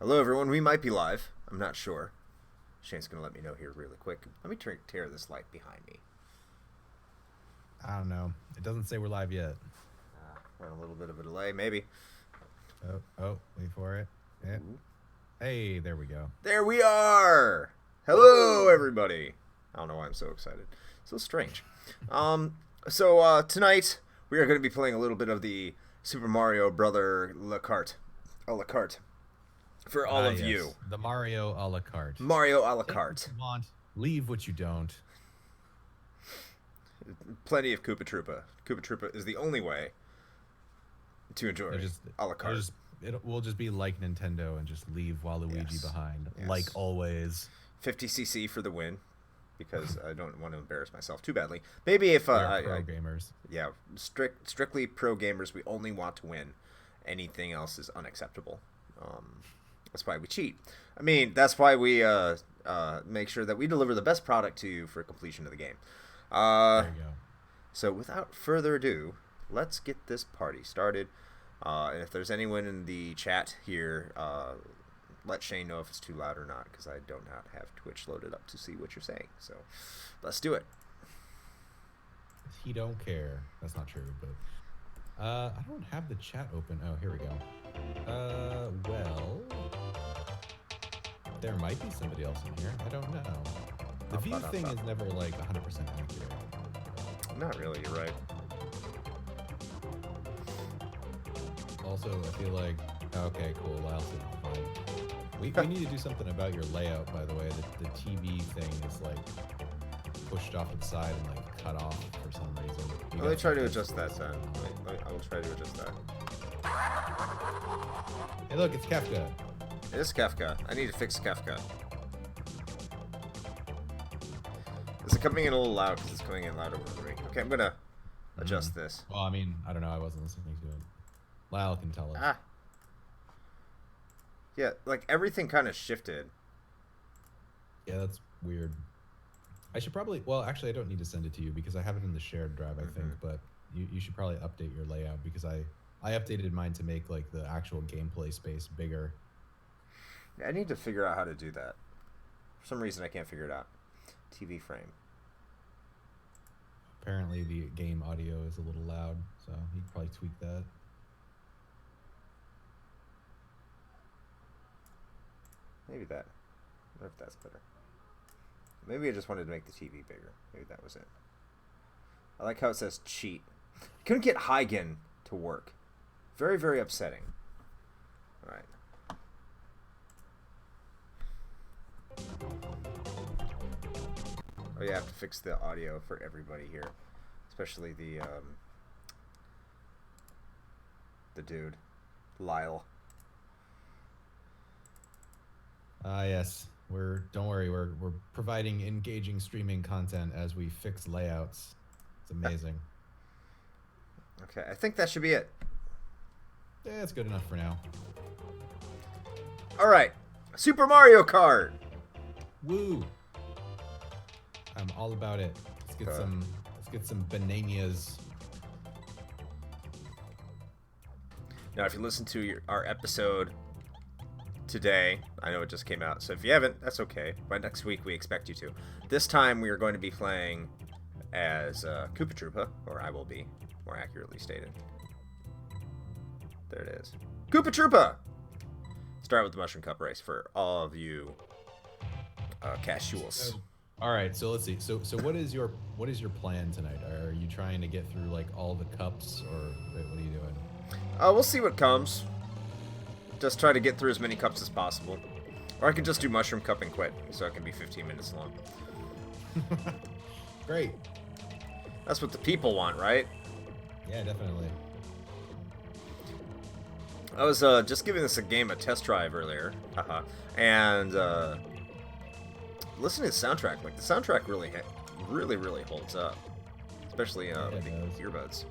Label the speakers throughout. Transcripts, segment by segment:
Speaker 1: Hello, everyone. We might be live. I'm not sure. Shane's going to let me know here really quick. Let me tear this light behind me.
Speaker 2: I don't know. It doesn't say we're live yet.
Speaker 1: We're on a little bit of a delay, maybe.
Speaker 2: Oh, wait for it. Yeah. Hey, there we go.
Speaker 1: There we are! Hello, everybody. I don't know why I'm so excited. So strange. Tonight, we are going to be playing a little bit of the Super Mario Brother Kart. A la carte. For all of you.
Speaker 2: The Mario a la carte.
Speaker 1: Mario a la
Speaker 2: Take
Speaker 1: carte.
Speaker 2: what you want, leave what you don't.
Speaker 1: Plenty of Koopa Troopa. Koopa Troopa is the only way to enjoy a la carte.
Speaker 2: We'll just be like Nintendo and just leave Waluigi behind, like always.
Speaker 1: 50cc for the win, because I don't want to embarrass myself too badly. Maybe if
Speaker 2: pro gamers.
Speaker 1: Yeah, strictly pro gamers. We only want to win. Anything else is unacceptable. That's why we cheat. I mean, that's why we make sure that we deliver the best product to you for completion of the game.
Speaker 2: There you go.
Speaker 1: So without further ado, let's get this party started. And if there's anyone in the chat here, let Shane know if it's too loud or not, because I do not have Twitch loaded up to see what you're saying. So let's do it.
Speaker 2: He don't care. That's not true, but I don't have the chat open. Oh, here we go. Well, there might be somebody else in here. I don't know. The view thing is never like 100% accurate.
Speaker 1: Not really, you're right.
Speaker 2: Also, I feel like, okay, cool, Lyle's fine. We need to do something about your layout, by the way. The TV thing is like pushed off to the side and like cut off for some reason.
Speaker 1: Let me try to adjust that then. I will try to adjust that.
Speaker 2: Hey, look, it's Kefka.
Speaker 1: It is Kefka. I need to fix Kefka. Is it coming in a little loud? Because it's coming in loud over the ring. Okay, I'm going to adjust this.
Speaker 2: Well, I mean, I don't know. I wasn't listening to it. Lyle can tell us.
Speaker 1: Yeah, like everything kind of shifted.
Speaker 2: Yeah, that's weird. I should probably, well, actually, I don't need to send it to you because I have it in the shared drive, I think, but you should probably update your layout because I updated mine to make like the actual gameplay space bigger.
Speaker 1: I need to figure out how to do that. For some reason, I can't figure it out. TV frame.
Speaker 2: Apparently, the game audio is a little loud, so you can probably tweak that.
Speaker 1: Maybe that. I wonder if that's better. Maybe I just wanted to make the TV bigger. Maybe that was it. I like how it says cheat. Couldn't get Huygen to work. Very, very upsetting. Alright. Oh yeah, I have to fix the audio for everybody here. Especially the dude. Lyle.
Speaker 2: Yes. Don't worry, we're providing engaging streaming content as we fix layouts. It's amazing.
Speaker 1: Okay, I think that should be it.
Speaker 2: Yeah, it's good enough for now.
Speaker 1: Alright. Super Mario Kart!
Speaker 2: Woo! I'm all about it. Let's get some bananas.
Speaker 1: Now, if you listen to our episode today, I know it just came out, so if you haven't, that's okay. By next week, we expect you to. This time, we are going to be playing as Koopa Troopa, or I will be, more accurately stated. There it is. Koopa Troopa! Start with the Mushroom Cup race for all of you casuals.
Speaker 2: All right, so let's see. So what is your plan tonight? Are you trying to get through like all the cups, or what are you doing?
Speaker 1: We'll see what comes. Just try to get through as many cups as possible. Or I could just do Mushroom Cup and quit, so it can be 15 minutes long.
Speaker 2: Great.
Speaker 1: That's what the people want, right?
Speaker 2: Yeah, definitely.
Speaker 1: I was just giving this game a test drive earlier, and listening to the soundtrack. Like the soundtrack really holds up, especially with the earbuds.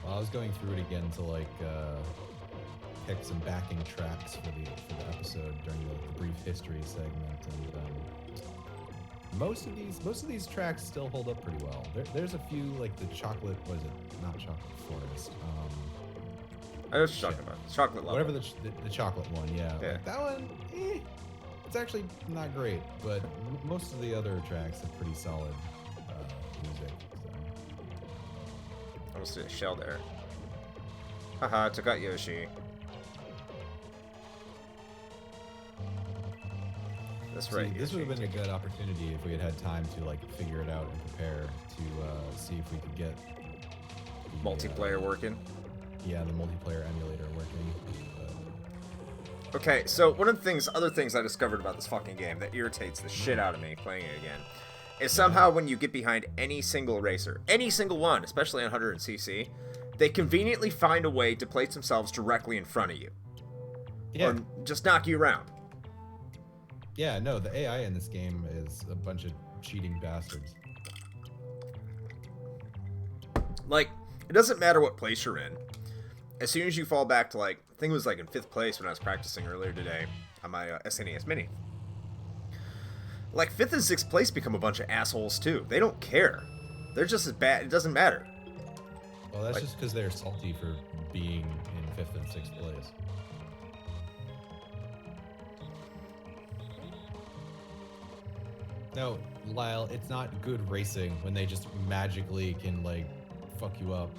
Speaker 2: Well, I was going through it again to like pick some backing tracks for the episode during the brief history segment, and most of these tracks still hold up pretty well. There's a few like the chocolate, was it not chocolate forest?
Speaker 1: I know what you're talking about. Chocolate level.
Speaker 2: Whatever the chocolate one, yeah.
Speaker 1: Yeah.
Speaker 2: Like that one, it's actually not great, but most of the other tracks have pretty solid music. So.
Speaker 1: Almost did a shell there. Haha, took out Yoshi. That's right.
Speaker 2: This would have been a good opportunity if we had had time to like figure it out and prepare to see if we could get the,
Speaker 1: multiplayer working.
Speaker 2: Yeah, the multiplayer emulator working.
Speaker 1: Okay, so one of the other things I discovered about this fucking game that irritates the shit out of me playing it again, is somehow when you get behind any single racer, any single one, especially on 100cc, they conveniently find a way to place themselves directly in front of you.
Speaker 2: Yeah.
Speaker 1: Or just knock you around.
Speaker 2: Yeah, no, the AI in this game is a bunch of cheating bastards.
Speaker 1: Like, it doesn't matter what place you're in. As soon as you fall back to, like, I think it was, like, in 5th place when I was practicing earlier today on my SNES Mini. Like, 5th and 6th place become a bunch of assholes, too. They don't care. They're just as bad. It doesn't matter.
Speaker 2: Well, that's just because they're salty for being in 5th and 6th place. No, Lyle, it's not good racing when they just magically can, like, fuck you up.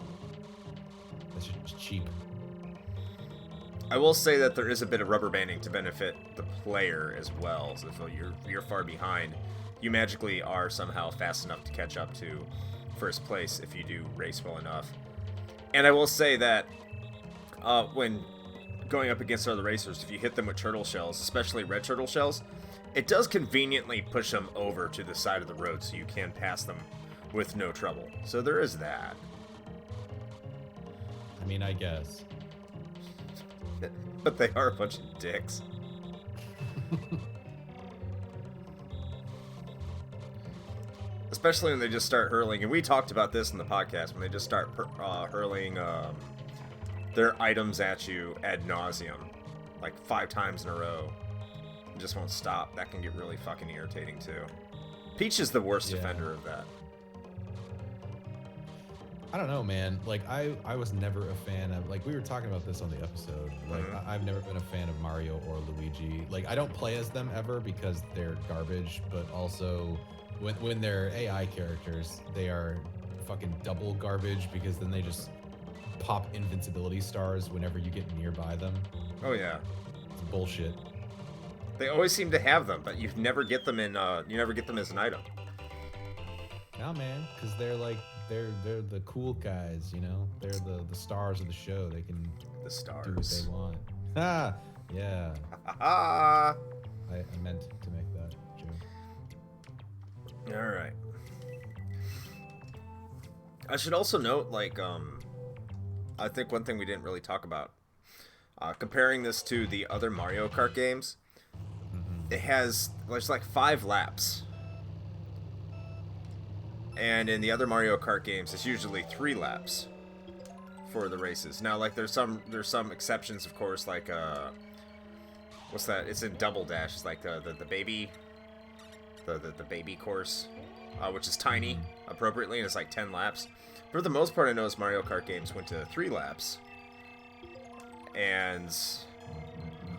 Speaker 2: That's just cheap.
Speaker 1: I will say that there is a bit of rubber banding to benefit the player as well. So if you're far behind, you magically are somehow fast enough to catch up to first place if you do race well enough. And I will say that when going up against other racers, if you hit them with turtle shells, especially red turtle shells, it does conveniently push them over to the side of the road so you can pass them with no trouble. So there is that.
Speaker 2: I mean, I guess.
Speaker 1: But they are a bunch of dicks. Especially when they just start hurling, and we talked about this in the podcast, when they just start hurling their items at you ad nauseum, like 5 times in a row. And just won't stop. That can get really fucking irritating too. Peach is the worst offender of that.
Speaker 2: I don't know, man. Like, I was never a fan of, like, we were talking about this on the episode. Like, I've never been a fan of Mario or Luigi. Like, I don't play as them ever because they're garbage, but also when they're AI characters, they are fucking double garbage because then they just pop invincibility stars whenever you get nearby them.
Speaker 1: Oh yeah.
Speaker 2: It's bullshit.
Speaker 1: They always seem to have them, but you never get them in. You never get them as an item.
Speaker 2: No, man, because they're like they're the cool guys, you know. They're the stars of the show. They can
Speaker 1: The stars.
Speaker 2: do what they want. Ah, yeah.
Speaker 1: Ah.
Speaker 2: I meant to make that joke.
Speaker 1: All right. I should also note, like, I think one thing we didn't really talk about, comparing this to the other Mario Kart games, there's like 5 laps. And in the other Mario Kart games, it's usually 3 laps for the races. Now, like, there's some exceptions, of course, like, what's that? It's in Double Dash. It's like the baby, the baby course, which is tiny, appropriately, and it's like 10 laps. For the most part, I noticed Mario Kart games went to 3 laps. And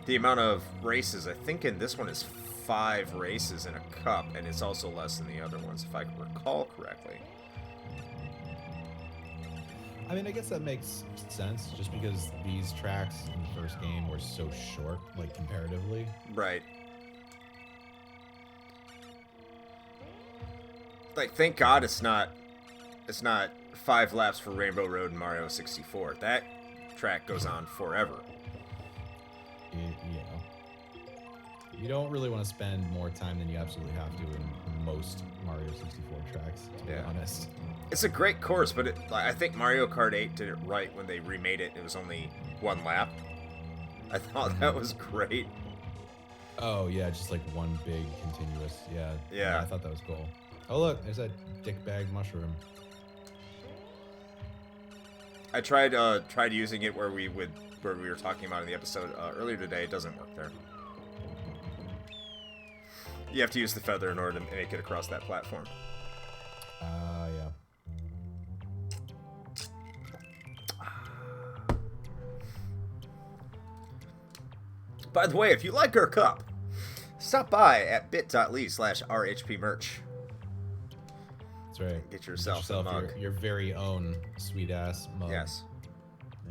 Speaker 1: the amount of races, I think in this one is 5 races in a cup, and it's also less than the other ones, if I can recall correctly.
Speaker 2: I mean, I guess that makes sense, just because these tracks in the first game were so short, like, comparatively.
Speaker 1: Right. Like, thank God it's not 5 laps for Rainbow Road and Mario 64. That track goes on forever.
Speaker 2: Yeah. You don't really want to spend more time than you absolutely have to in most Mario 64 tracks, to be honest.
Speaker 1: It's a great course, but I think Mario Kart 8 did it right when they remade it. It was only 1 lap. I thought that was great.
Speaker 2: Oh, yeah, just like one big continuous,
Speaker 1: Yeah.
Speaker 2: I thought that was cool. Oh, look, there's that dickbag mushroom.
Speaker 1: I tried using it where we were talking about in the episode earlier today. It doesn't work there. You have to use the feather in order to make it across that platform.
Speaker 2: Yeah.
Speaker 1: By the way, if you like our cup, stop by at bit.ly/RHPmerch.
Speaker 2: That's right.
Speaker 1: Get yourself a mug.
Speaker 2: Your very own sweet ass mug.
Speaker 1: Yes.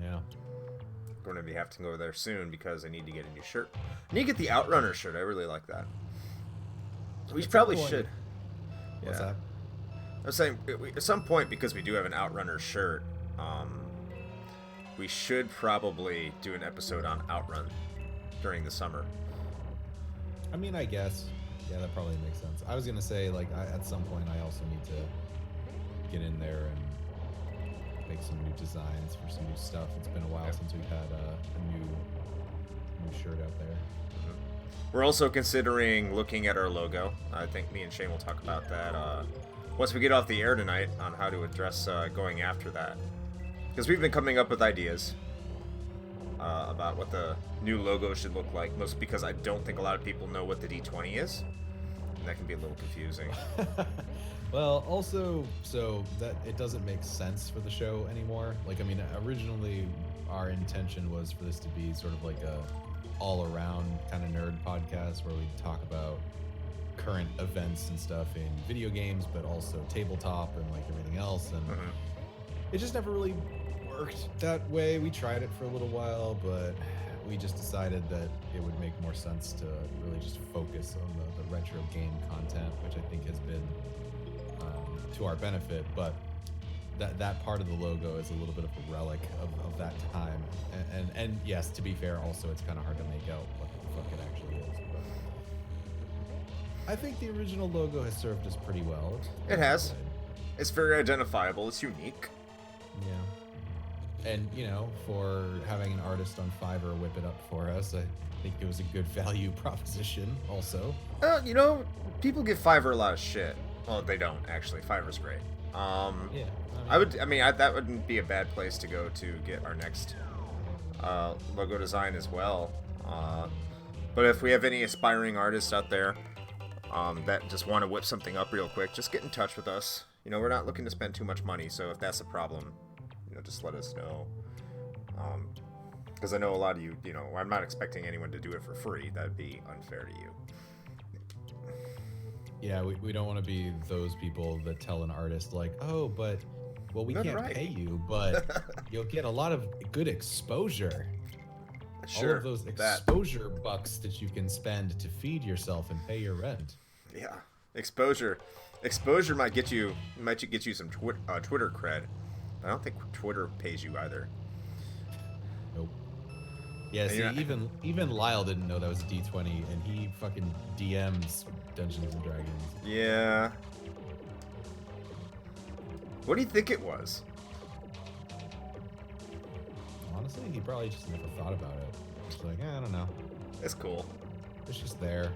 Speaker 2: Yeah.
Speaker 1: I'm going to be having to go there soon because I need to get a new shirt. I need to get the Outrunner shirt. I really like that. We probably should.
Speaker 2: What's that?
Speaker 1: I was saying, at some point, because we do have an Outrunner shirt, we should probably do an episode on Outrun during the summer.
Speaker 2: I mean, I guess. Yeah, that probably makes sense. I was going to say, like, at some point, I also need to get in there and make some new designs for some new stuff. It's been a while since we've had a new shirt out there.
Speaker 1: We're also considering looking at our logo. I think me and Shane will talk about that once we get off the air tonight on how to address going after that. Because we've been coming up with ideas about what the new logo should look like, mostly because I don't think a lot of people know what the D20 is. And that can be a little confusing.
Speaker 2: Well, also, so that it doesn't make sense for the show anymore. Like, I mean, originally our intention was for this to be sort of like a all-around kind of nerd podcast where we talk about current events and stuff in video games, but also tabletop and like everything else. And it just never really worked that way. We tried it for a little while, but we just decided that it would make more sense to really just focus on the retro game content, which I think has been to our benefit. But that part of the logo is a little bit of a relic of that time. And yes, to be fair, also it's kind of hard to make out what the fuck it actually is. But I think the original logo has served us pretty well.
Speaker 1: It has. It's very identifiable. It's unique.
Speaker 2: Yeah. And, you know, for having an artist on Fiverr whip it up for us, I think it was a good value proposition also.
Speaker 1: You know, people give Fiverr a lot of shit. Well, they don't, actually. Fiverr's great.
Speaker 2: Yeah.
Speaker 1: That wouldn't be a bad place to go to get our next logo design as well. But if we have any aspiring artists out there that just want to whip something up real quick, just get in touch with us. You know, we're not looking to spend too much money, so if that's a problem, you know, just let us know. Because I know a lot of you, you know, I'm not expecting anyone to do it for free. That'd be unfair to you.
Speaker 2: Yeah, we don't want to be those people that tell an artist like, oh, but, well, we can't pay you, but you'll get a lot of good exposure.
Speaker 1: Sure,
Speaker 2: all of those exposure bucks that you can spend to feed yourself and pay your rent.
Speaker 1: Yeah, exposure might get you some Twitter cred. I don't think Twitter pays you either.
Speaker 2: Nope. Yeah, see, even Lyle didn't know that was a D20, and he fucking DMs Dungeons and Dragons.
Speaker 1: Yeah. What do you think it was?
Speaker 2: Honestly, he probably just never thought about it. Just like, I don't know.
Speaker 1: It's cool.
Speaker 2: It's just there.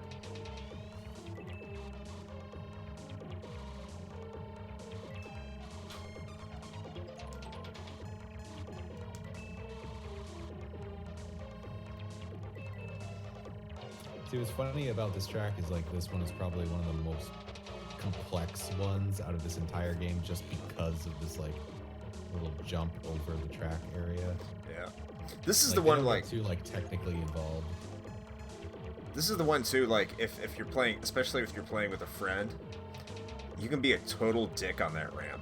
Speaker 2: See, what's funny about this track is like this one is probably one of the most complex ones out of this entire game, just because of this like little jump over the track area.
Speaker 1: Yeah, this is
Speaker 2: like,
Speaker 1: the one like
Speaker 2: too like technically involved.
Speaker 1: This is the one too. Like if you're playing, especially if you're playing with a friend, you can be a total dick on that ramp.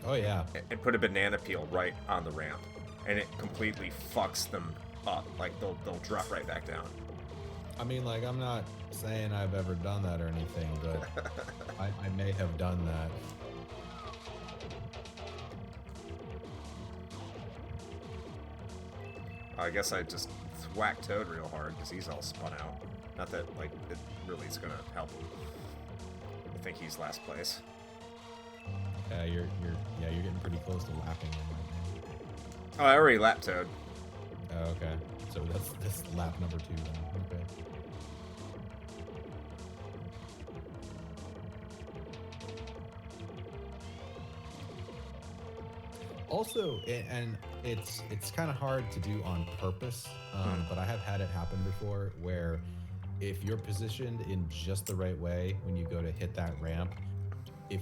Speaker 2: Oh yeah.
Speaker 1: And put a banana peel right on the ramp, and it completely fucks them up. Like they'll drop right back down.
Speaker 2: I mean, like, I'm not saying I've ever done that or anything, but I may have done that.
Speaker 1: I guess I just whacked Toad real hard because he's all spun out. Not that, like, it really is going to help him. I think he's last place.
Speaker 2: Yeah, you're getting pretty close to lapping him right now.
Speaker 1: Oh, I already lapped Toad.
Speaker 2: Oh, okay. So that's lap number 2 then. Okay. Also, and it's kind of hard to do on purpose, but I have had it happen before where if you're positioned in just the right way when you go to hit that ramp, if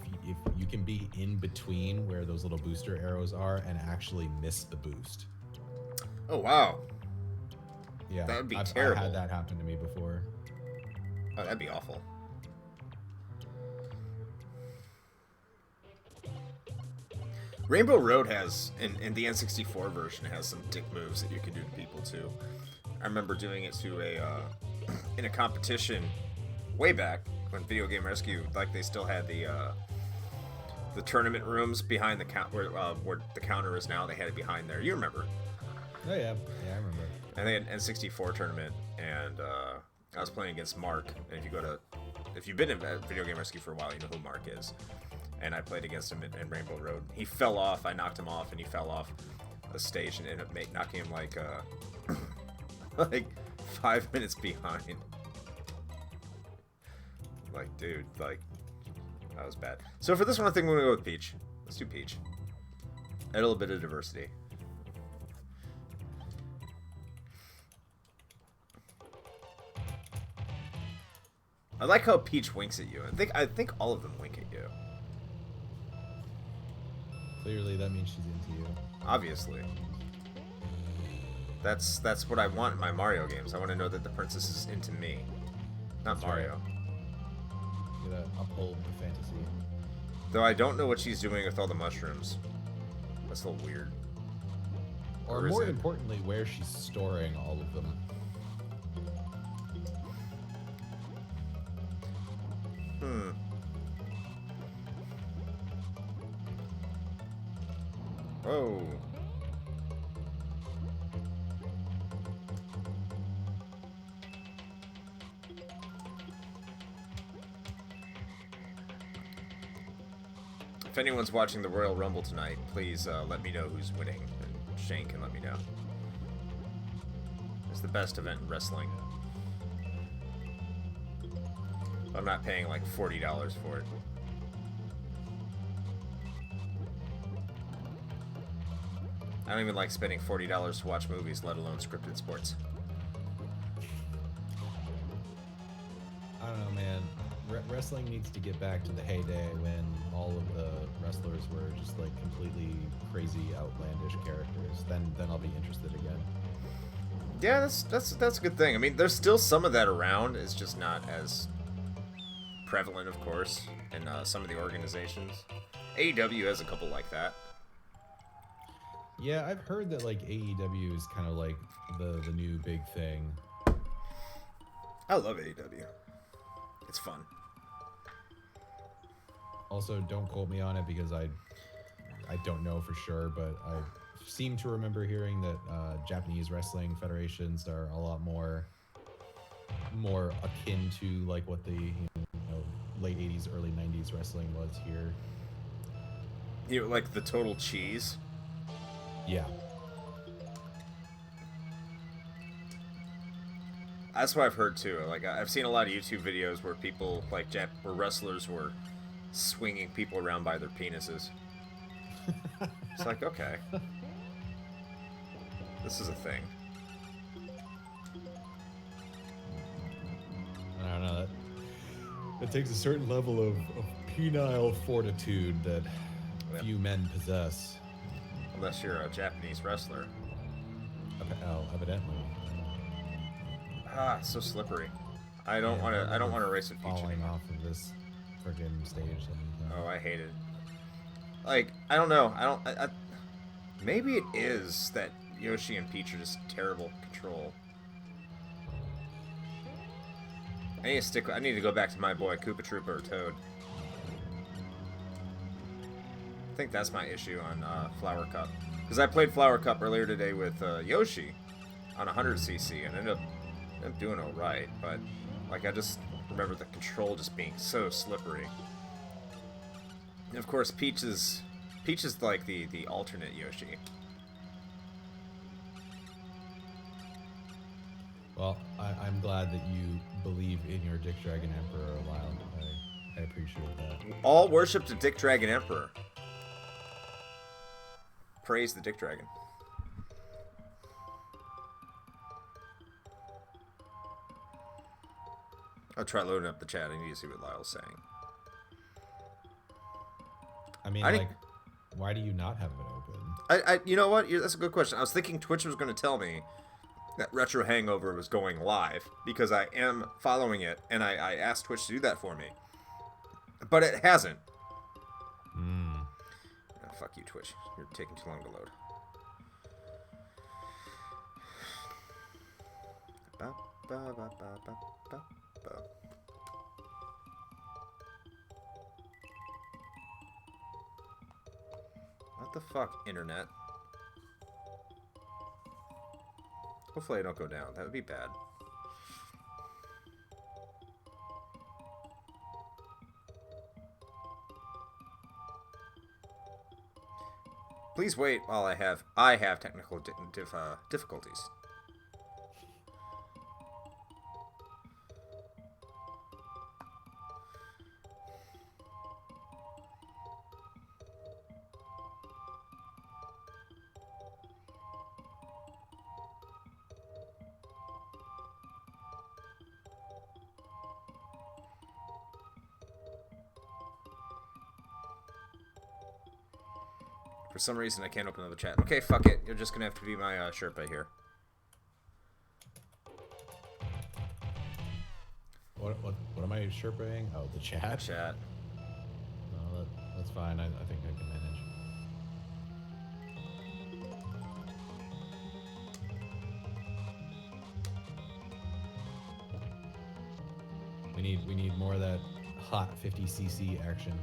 Speaker 2: you can be in between where those little booster arrows are and actually miss the boost.
Speaker 1: Oh, wow.
Speaker 2: Yeah,
Speaker 1: That would be
Speaker 2: I've
Speaker 1: terrible.
Speaker 2: had that happen to me before.
Speaker 1: Oh, that'd be awful. Rainbow Road has, in the N64 version, has some dick moves that you can do to people too. I remember doing it to in a competition way back when Video Game Rescue, like they still had the tournament rooms behind the where the counter is now. They had it behind there. You remember?
Speaker 2: Oh yeah, I remember.
Speaker 1: And they had an N64 tournament, and I was playing against Mark. And if you've been in Video Game Rescue for a while, you know who Mark is. And I played against him in Rainbow Road. He fell off. I knocked him off, and he fell off the stage and ended up knocking him like like 5 minutes behind. Like, dude, like that was bad. So for this one, I think we're gonna go with Peach. Let's do Peach. Add a little bit of diversity. I like how Peach winks at you. I think all of them wink at you.
Speaker 2: Clearly, that means she's into you.
Speaker 1: Obviously. That's what I want in my Mario games. I want to know that the princess is into me, not
Speaker 2: That's
Speaker 1: Mario.
Speaker 2: Right. You gotta uphold the fantasy.
Speaker 1: Though I don't know what she's doing with all the mushrooms. That's a little weird.
Speaker 2: Or more importantly, where she's storing all of them.
Speaker 1: Whoa. If anyone's watching the Royal Rumble tonight, please let me know who's winning, and Shane can let me know. It's the best event in wrestling. I'm not paying like $40 for it. I don't even like spending $40 to watch movies, let alone scripted sports.
Speaker 2: I don't know, man. Wrestling needs to get back to the heyday when all of the wrestlers were just like completely crazy, outlandish characters. Then I'll be interested again.
Speaker 1: Yeah, that's a good thing. I mean, there's still some of that around. It's just not as prevalent, of course, in some of the organizations. AEW has a couple like that.
Speaker 2: Yeah, I've heard that like AEW is kind of like the new big thing.
Speaker 1: I love AEW. It's fun.
Speaker 2: Also, don't quote me on it because I don't know for sure, but I seem to remember hearing that Japanese wrestling federations are a lot more akin to like what the late 80s, early 90s wrestling was here.
Speaker 1: You know, like the total cheese.
Speaker 2: Yeah.
Speaker 1: That's what I've heard too. Like I've seen a lot of YouTube videos where people like where wrestlers were swinging people around by their penises. It's like, okay, this is a thing.
Speaker 2: I don't know. That takes a certain level of penile fortitude that few men possess.
Speaker 1: Unless you're a Japanese wrestler.
Speaker 2: Oh, evidently.
Speaker 1: Ah, it's so slippery. I don't want to race with Peach
Speaker 2: falling
Speaker 1: anymore.
Speaker 2: off of this friggin' stage.
Speaker 1: Oh, I hate it. Like, I don't know. Maybe it is that Yoshi and Peach are just terrible control. I need to go back to my boy Koopa Troopa or Toad. I think that's my issue on Flower Cup. Because I played Flower Cup earlier today with Yoshi on 100cc and ended up doing alright, but like I just remember the control just being so slippery. And of course, Peach is like the alternate Yoshi.
Speaker 2: Well, I'm glad that you believe in your Dick Dragon Emperor, Wild. I appreciate that.
Speaker 1: All worship to Dick Dragon Emperor. Praise the Dick Dragon. I'll try loading up the chat. I need to see what Lyle's saying.
Speaker 2: I mean, why do you not have it open?
Speaker 1: You know what? That's a good question. I was thinking Twitch was going to tell me, that Retro Hangover was going live, because I am following it, and I asked Twitch to do that for me. But it hasn't. Oh, fuck you, Twitch. You're taking too long to load. Ba, ba, ba, ba, ba, ba, ba. What the fuck, internet? Hopefully I don't go down. That would be bad. Please wait while I have technical difficulties. For some reason, I can't open another chat. Okay, fuck it. You're just gonna have to be my Sherpa here.
Speaker 2: What am I Sherpaing? Oh, the chat?
Speaker 1: The chat.
Speaker 2: No, that's fine. I think I can manage. We need more of that hot 50cc action.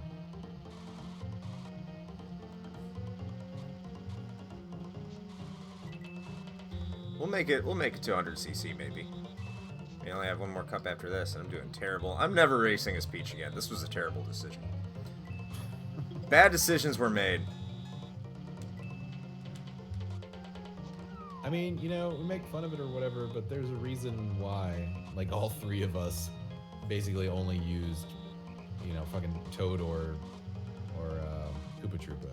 Speaker 1: We'll make it 200cc maybe. We only have one more cup after this, and I'm doing terrible. I'm never racing as Peach again. This was a terrible decision. Bad decisions were made.
Speaker 2: I mean, you know, we make fun of it or whatever, but there's a reason why, like, all three of us basically only used, you know, fucking Toad or Koopa Troopa.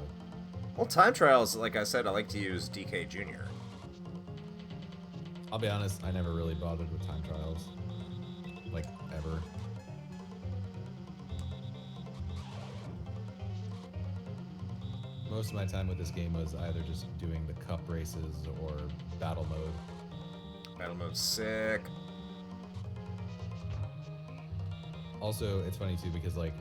Speaker 1: Well, time trials, like I said, I like to use DK Jr.
Speaker 2: I'll be honest, I never really bothered with time trials. Like, ever. Most of my time with this game was either just doing the cup races or battle mode.
Speaker 1: Battle mode's sick.
Speaker 2: Also, it's funny too because like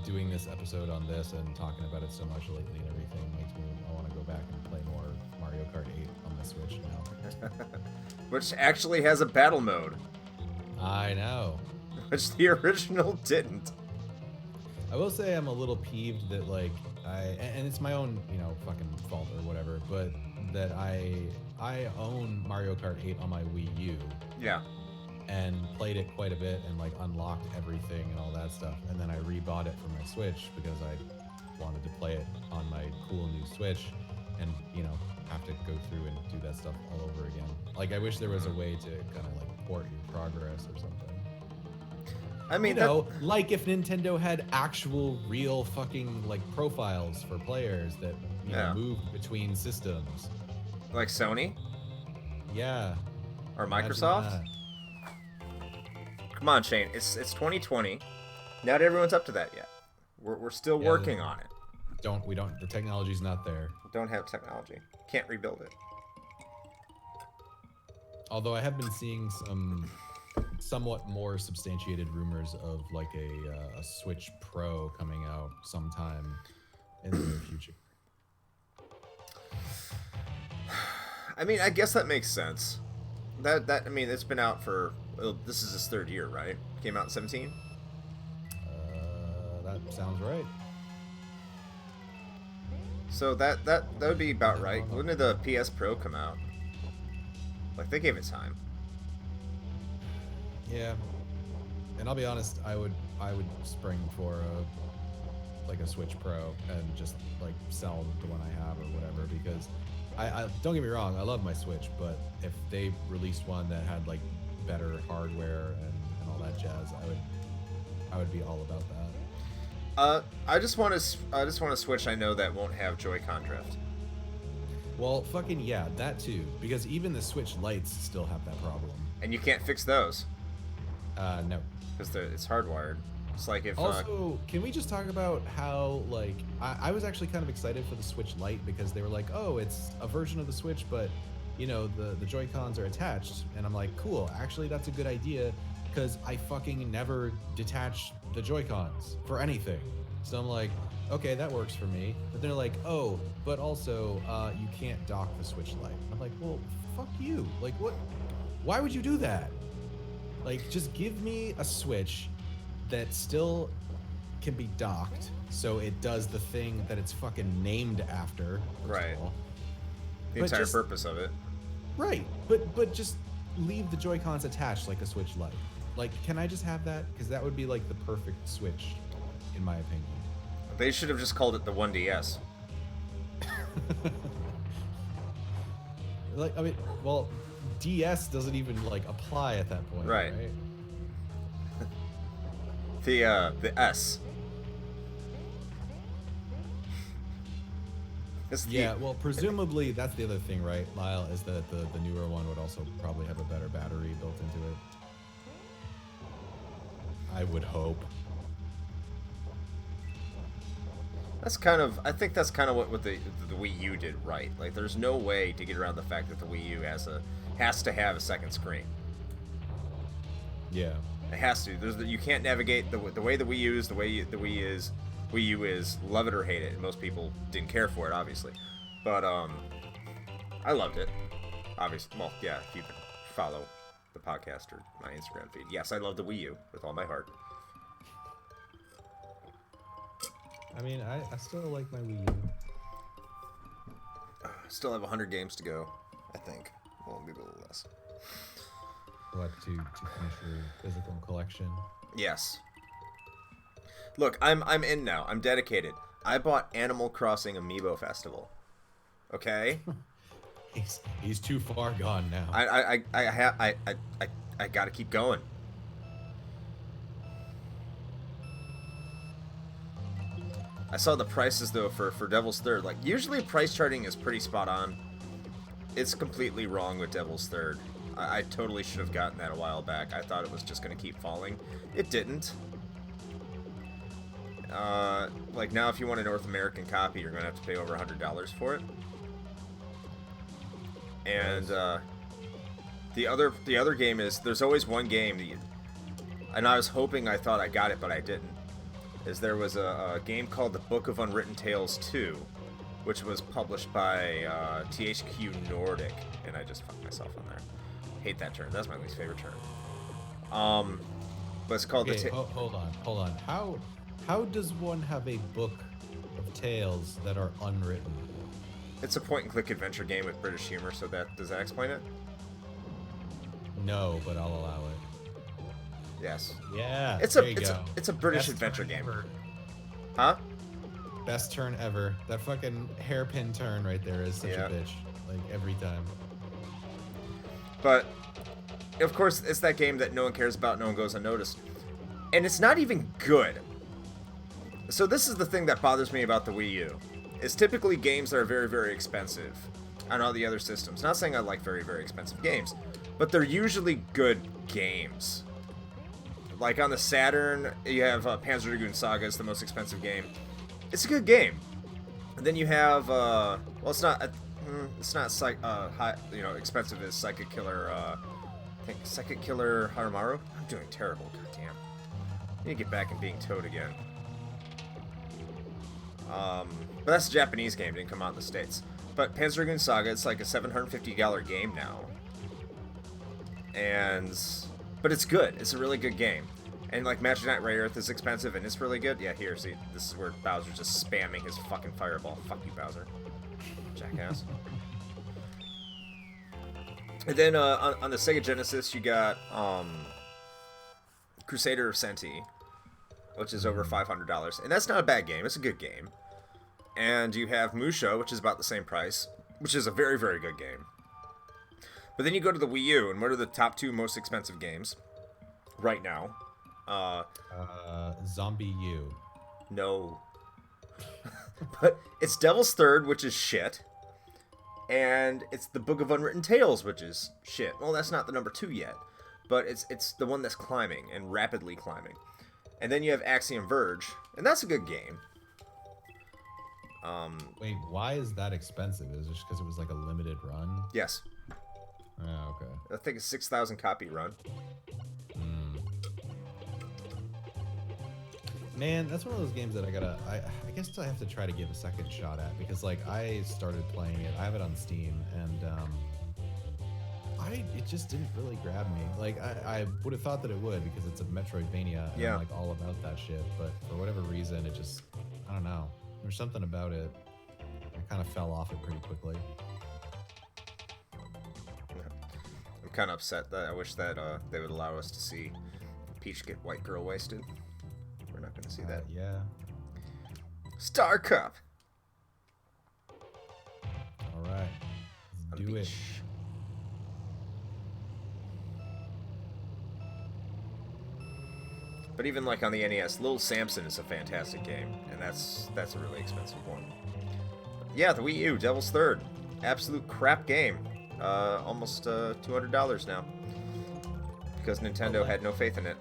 Speaker 2: doing this episode on this and talking about it so much lately and everything makes me want to go back and play more Mario Kart 8 on my Switch now.
Speaker 1: Which actually has a battle mode.
Speaker 2: I know.
Speaker 1: Which the original didn't.
Speaker 2: I will say I'm a little peeved that like and it's my own, you know, fucking fault or whatever, but that I own Mario Kart 8 on my Wii U.
Speaker 1: Yeah.
Speaker 2: And played it quite a bit and like unlocked everything and all that stuff. And then I rebought it for my Switch because I wanted to play it on my cool new Switch and, you know, have to go through and do that stuff all over again. Like I wish there was a way to kind of like port your progress or something.
Speaker 1: I mean,
Speaker 2: you know, like if Nintendo had actual real fucking like profiles for players that you know moved between systems.
Speaker 1: Like Sony?
Speaker 2: Yeah.
Speaker 1: Or Microsoft? Come on, Shane. It's 2020. Not everyone's up to that yet. We're still working on it.
Speaker 2: The technology's not there.
Speaker 1: Don't have technology. Can't rebuild it.
Speaker 2: Although I have been seeing some somewhat more substantiated rumors of like a Switch Pro coming out sometime in the near future.
Speaker 1: I mean, I guess that makes sense. I mean, it's been out for this is his third year, right? Came out in 17?
Speaker 2: That sounds right.
Speaker 1: So that would be about right. When did the PS Pro come out? Like they gave it time.
Speaker 2: Yeah. And I'll be honest, I would spring for a Switch Pro and just like sell the one I have or whatever because I don't get me wrong, I love my Switch, but if they released one that had like better hardware and all that jazz, I would be all about that.
Speaker 1: I just want a Switch I know that won't have Joy-Con drift.
Speaker 2: Well, fucking yeah, that too, because even the Switch Lites still have that problem.
Speaker 1: And you can't fix those.
Speaker 2: No.
Speaker 1: Because it's hardwired. It's like if...
Speaker 2: Also, can we just talk about how, like... I was actually kind of excited for the Switch Lite because they were like, oh, it's a version of the Switch, but you know, the Joy-Cons are attached. And I'm like, cool, actually that's a good idea because I fucking never detach the Joy-Cons for anything. So I'm like, okay, that works for me. But they're like, oh, but also you can't dock the Switch Lite. I'm like, well, fuck you. Like, what? Why would you do that? Like, just give me a Switch that still can be docked, so it does the thing that it's fucking named after.
Speaker 1: Right. The
Speaker 2: But
Speaker 1: entire purpose of it.
Speaker 2: Right. But just leave the Joy-Cons attached like a Switch Lite. Like, can I just have that? Because that would be like the perfect Switch, in my opinion.
Speaker 1: They should have just called it the 1DS.
Speaker 2: Like, I mean, well, DS doesn't even like apply at that point,
Speaker 1: Right. The S.
Speaker 2: Yeah, well, presumably that's the other thing, right, Lyle, is that the newer one would also probably have a better battery built into it. I would hope.
Speaker 1: That's kind of, I think that's kind of what the Wii U did right. Like, there's no way to get around the fact that the Wii U has to have a second screen.
Speaker 2: Yeah.
Speaker 1: It has to. You can't navigate the way the Wii U is, the way the Wii U is, love it or hate it. And most people didn't care for it, obviously. But, I loved it. Obviously, well, yeah, if you follow the podcast or my Instagram feed. Yes, I love the Wii U with all my heart.
Speaker 2: I mean, I still like my Wii U.
Speaker 1: Still have 100 games to go, I think. Well, maybe a little less.
Speaker 2: What, to finish your physical collection?
Speaker 1: Yes. Look, I'm in now. I'm dedicated. I bought Animal Crossing Amiibo Festival. Okay?
Speaker 2: He's too far gone now.
Speaker 1: I gotta keep going. I saw the prices though for Devil's Third. Like, usually price charting is pretty spot on. It's completely wrong with Devil's Third. I totally should have gotten that a while back. I thought it was just gonna keep falling. It didn't. Like, now if you want a North American copy, you're gonna have to pay over $100 for it. And the other game is, there's always one game that and I was hoping I thought I got it, but I didn't. Is there was a game called The Book of Unwritten Tales 2, which was published by THQ Nordic, and I just fucked myself on there. Hate that turn. That's my least favorite turn. But it's called
Speaker 2: hold on. How does one have a book of tales that are unwritten?
Speaker 1: It's a point-and-click adventure game with British humor, so does that explain it?
Speaker 2: No, but I'll allow it.
Speaker 1: Yes.
Speaker 2: Yeah.
Speaker 1: It's a British adventure game.
Speaker 2: Ever.
Speaker 1: Huh?
Speaker 2: Best turn ever. That fucking hairpin turn right there is such a bitch. Like, every time.
Speaker 1: But of course, it's that game that no one cares about, no one goes unnoticed. And it's not even good. So this is the thing that bothers me about the Wii U. Is typically games that are very, very expensive on all the other systems. Not saying I like very, very expensive games, but they're usually good games. Like on the Saturn, you have Panzer Dragoon Saga. It's the most expensive game. It's a good game. And then you have, well, it's not expensive as Psychic Killer. I think Psychic Killer Harumaru. I'm doing terrible. Goddamn. I need to get back in being Toad again. But that's a Japanese game. It didn't come out in the States. But Panzer Dragoon Saga, it's like a $750 game now. But it's good. It's a really good game. And like Magic Knight Ray Earth is expensive and it's really good. Yeah, here, see, this is where Bowser's just spamming his fucking fireball. Fuck you, Bowser. Jackass. And then on the Sega Genesis, you got Crusader of Senti, which is over $500. And that's not a bad game. It's a good game. And you have Musha, which is about the same price, which is a very, very good game. But then you go to the Wii U, and what are the top two most expensive games right now?
Speaker 2: Zombie U.
Speaker 1: No. But it's Devil's Third, which is shit. And it's the Book of Unwritten Tales, which is shit. Well, that's not the number 2 yet. But it's the one that's climbing, and rapidly climbing. And then you have Axiom Verge, and that's a good game.
Speaker 2: Wait, why is that expensive? Is it just because it was like a limited run?
Speaker 1: Yes.
Speaker 2: Oh, okay.
Speaker 1: I think it's 6,000 copy run.
Speaker 2: Man, that's one of those games that I guess I have to try to give a second shot at, because like I started playing it. I have it on Steam, and it just didn't really grab me. Like I would have thought that it would, because it's a Metroidvania, and I'm like all about that shit. But for whatever reason, it just, I don't know. There's something about it. I kind of fell off it pretty quickly.
Speaker 1: I'm kind of upset that I wish that they would allow us to see Peach get white girl wasted. We're not going to see that.
Speaker 2: Yeah.
Speaker 1: Star Cup.
Speaker 2: All right. Let's do it.
Speaker 1: But even like on the NES, Little Samson is a fantastic game, and that's a really expensive one. Yeah, the Wii U, Devil's Third, absolute crap game. Almost $200 now, because Nintendo had no faith in it.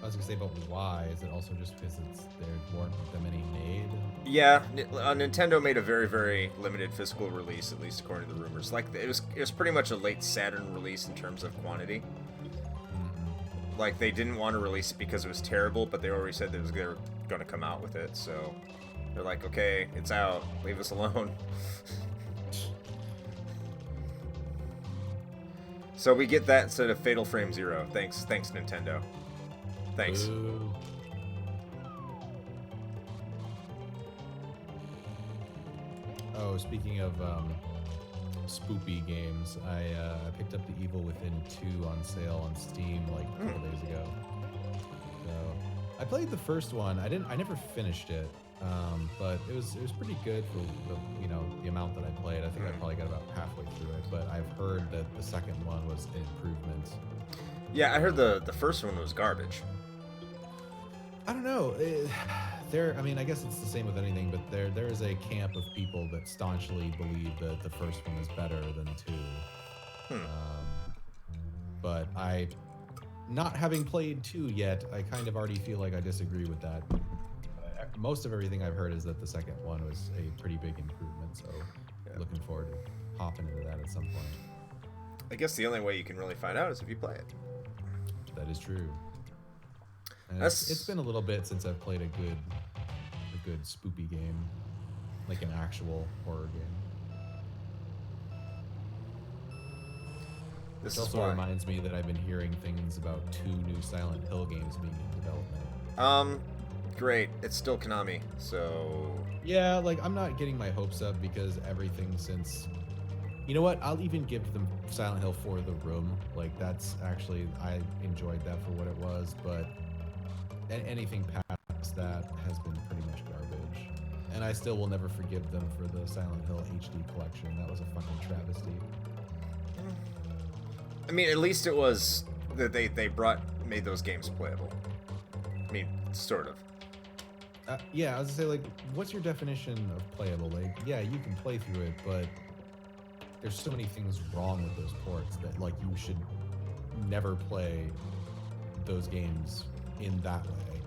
Speaker 2: I was gonna say, but why? Is it also just because there weren't that many made?
Speaker 1: Yeah, Nintendo made a very, very limited physical release, at least according to the rumors. Like it was pretty much a late Saturn release in terms of quantity. Like, they didn't want to release it because it was terrible, but they already said they were going to come out with it, so they're like, okay, it's out, leave us alone. So we get that instead of Fatal Frame Zero. Thanks, Nintendo. Thanks.
Speaker 2: Ooh. Oh, speaking of spoopy games, I picked up The Evil Within 2 on sale on Steam like a couple days ago. So I played the first one. I never finished it, but it was pretty good for the amount that I played. I think I probably got about halfway through it, but I've heard that the second one was an improvement.
Speaker 1: Yeah, I heard the first one was garbage.
Speaker 2: I don't know. I mean, I guess it's the same with anything, but there is a camp of people that staunchly believe that the first one is better than 2. But not having played 2 yet, I kind of already feel like I disagree with that. Most of everything I've heard is that the second one was a pretty big improvement, so looking forward to hopping into that at some point.
Speaker 1: I guess the only way you can really find out is if you play it.
Speaker 2: That is true. And it's been a little bit since I've played a good spoopy game, like an actual horror game. This also reminds me that I've been hearing things about 2 new Silent Hill games being in development.
Speaker 1: Great. It's still Konami, so...
Speaker 2: Yeah, like, I'm not getting my hopes up because everything since... You know what? I'll even give them Silent Hill 4 The Room. Like, that's actually... I enjoyed that for what it was, but anything past that has been pretty much garbage. And I still will never forgive them for the Silent Hill HD collection. That was a fucking travesty.
Speaker 1: I mean, at least it was that they made those games playable. I mean, sort of.
Speaker 2: Yeah, I was gonna say, like, what's your definition of playable? Like, yeah, you can play through it, but there's so many things wrong with those ports that, like, you should never play those games in that way.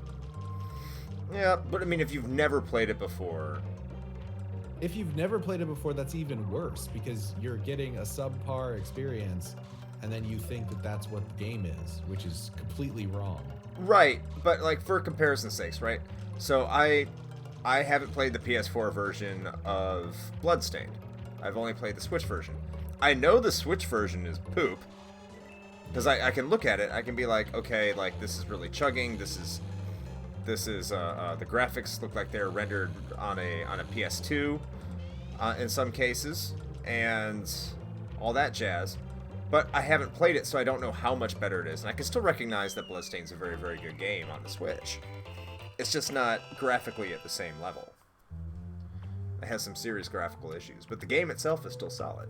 Speaker 1: Yeah, but I mean, if you've never played it before...
Speaker 2: If you've never played it before, that's even worse, because you're getting a subpar experience, and then you think that that's what the game is, which is completely wrong.
Speaker 1: Right, but, like, for comparison's sakes, right? So I haven't played the PS4 version of Bloodstained. I've only played the Switch version. I know the Switch version is poop, because I can look at it, I can be like, okay, like, this is really chugging, this is the graphics look like they're rendered on a PS2 in some cases, and all that jazz. But I haven't played it, so I don't know how much better it is. And I can still recognize that Bloodstained's a very, very good game on the Switch. It's just not graphically at the same level. It has some serious graphical issues, but the game itself is still solid.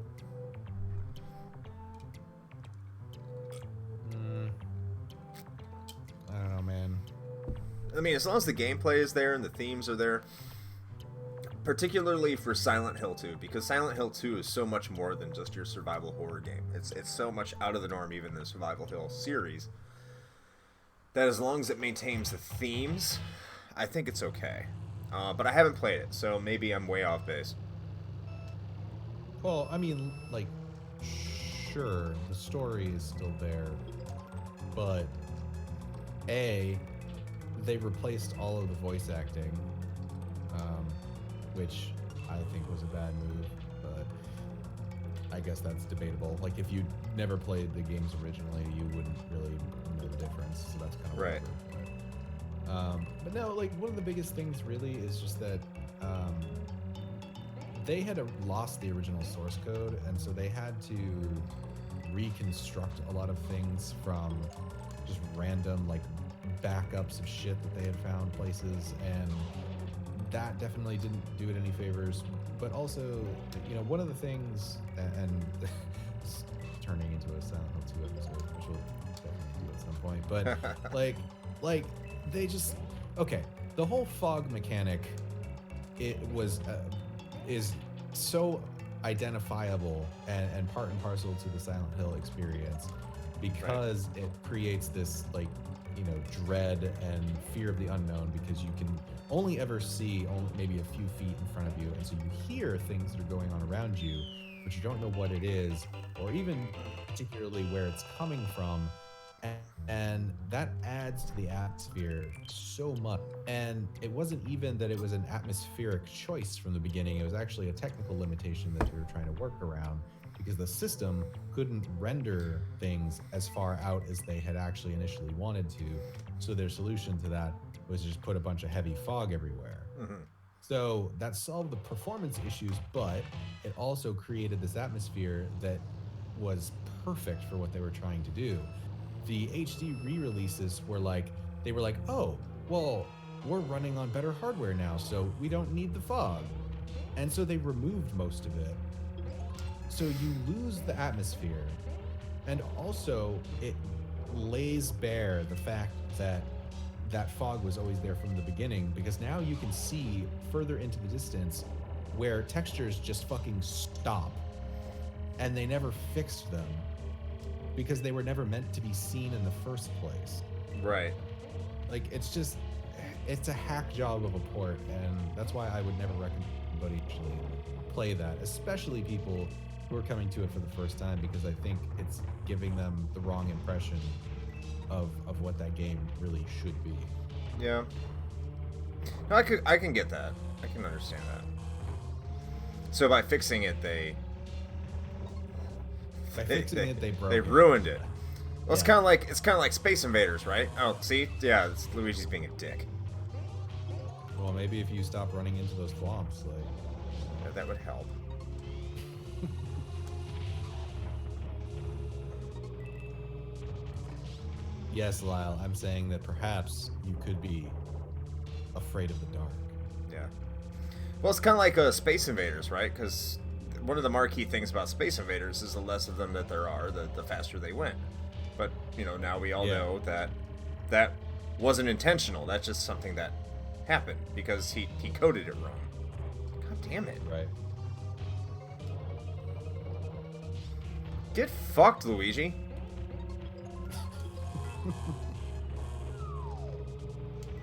Speaker 2: I don't know, man.
Speaker 1: I mean, as long as the gameplay is there and the themes are there, particularly for Silent Hill 2, because Silent Hill 2 is so much more than just your survival horror game. It's so much out of the norm, even in the Survival Hill series, that as long as it maintains the themes, I think it's okay. but I haven't played it, so maybe I'm way off base.
Speaker 2: Well, I mean, like, sure, the story is still there, but A, they replaced all of the voice acting, which I think was a bad move, but I guess that's debatable. Like, if you never played the games originally, you wouldn't really know the difference, so that's kind of
Speaker 1: right.
Speaker 2: But no, like, one of the biggest things really is just that they had lost the original source code, and so they had to reconstruct a lot of things from just random, like, backups of shit that they had found places, and that definitely didn't do it any favors. But also, you know, one of the things, and it's turning into a Silent Hill 2 episode, which we'll definitely do at some point, but like they just, okay, the whole fog mechanic, it was is so identifiable and part and parcel to the Silent Hill experience, because it creates this, like, you know, dread and fear of the unknown, because you can only ever see maybe a few feet in front of you, and so you hear things that are going on around you, but you don't know what it is, or even particularly where it's coming from, and that adds to the atmosphere so much. And it wasn't even that it was an atmospheric choice from the beginning, it was actually a technical limitation that we were trying to work around, because the system couldn't render things as far out as they had actually initially wanted to. So their solution to that was just put a bunch of heavy fog everywhere. So that solved the performance issues, but it also created this atmosphere that was perfect for what they were trying to do. The HD re-releases were like, oh, well, we're running on better hardware now, so we don't need the fog. And so they removed most of it. So you lose the atmosphere, and also it lays bare the fact that that fog was always there from the beginning, because now you can see further into the distance where textures just fucking stop, and they never fixed them because they were never meant to be seen in the first place.
Speaker 1: Right.
Speaker 2: Like, it's a hack job of a port, and that's why I would never recommend anybody actually play that, especially people who are coming to it for the first time, because I think it's giving them the wrong impression of what that game really should be.
Speaker 1: Yeah. No, I can get that. I can understand that. So by fixing it, they ruined it. Well, it's kind of like Space Invaders, right? Oh, see, yeah, it's Luigi's being a dick.
Speaker 2: Well, maybe if you stop running into those swamps, like,
Speaker 1: yeah, that would help.
Speaker 2: Yes, Lyle, I'm saying that perhaps you could be afraid of the dark.
Speaker 1: Yeah. Well, it's kind of like Space Invaders, right? Because one of the marquee things about Space Invaders is the less of them that there are, the faster they win. But, you know, now we all know that that wasn't intentional. That's just something that happened because he coded it wrong. God damn it.
Speaker 2: Right.
Speaker 1: Get fucked, Luigi.
Speaker 2: We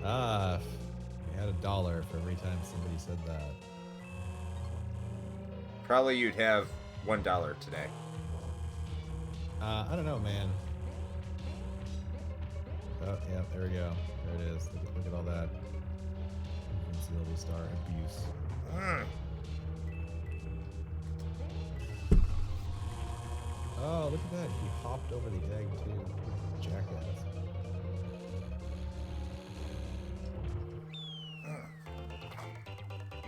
Speaker 2: had $1 for every time somebody said that.
Speaker 1: Probably you'd have $1 today.
Speaker 2: I don't know, man. Oh, yeah, there we go. There it is. Look at all that. Invincibility star abuse. Oh, look at that. He hopped over the egg, too. Jackass.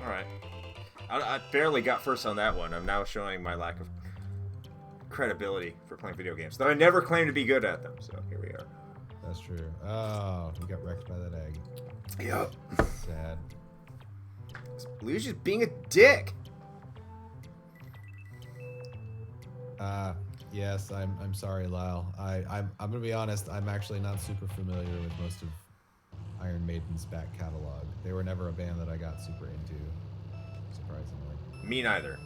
Speaker 1: Alright. I barely got first on that one. I'm now showing my lack of credibility for playing video games. Though I never claimed to be good at them, so here we are.
Speaker 2: That's true. Oh, he got wrecked by that egg.
Speaker 1: Yep.
Speaker 2: Sad.
Speaker 1: Luigi's being a dick.
Speaker 2: Yes, I'm sorry, Lyle. I'm gonna be honest. I'm actually not super familiar with most of Iron Maiden's back catalog. They were never a band that I got super into, surprisingly.
Speaker 1: Me neither.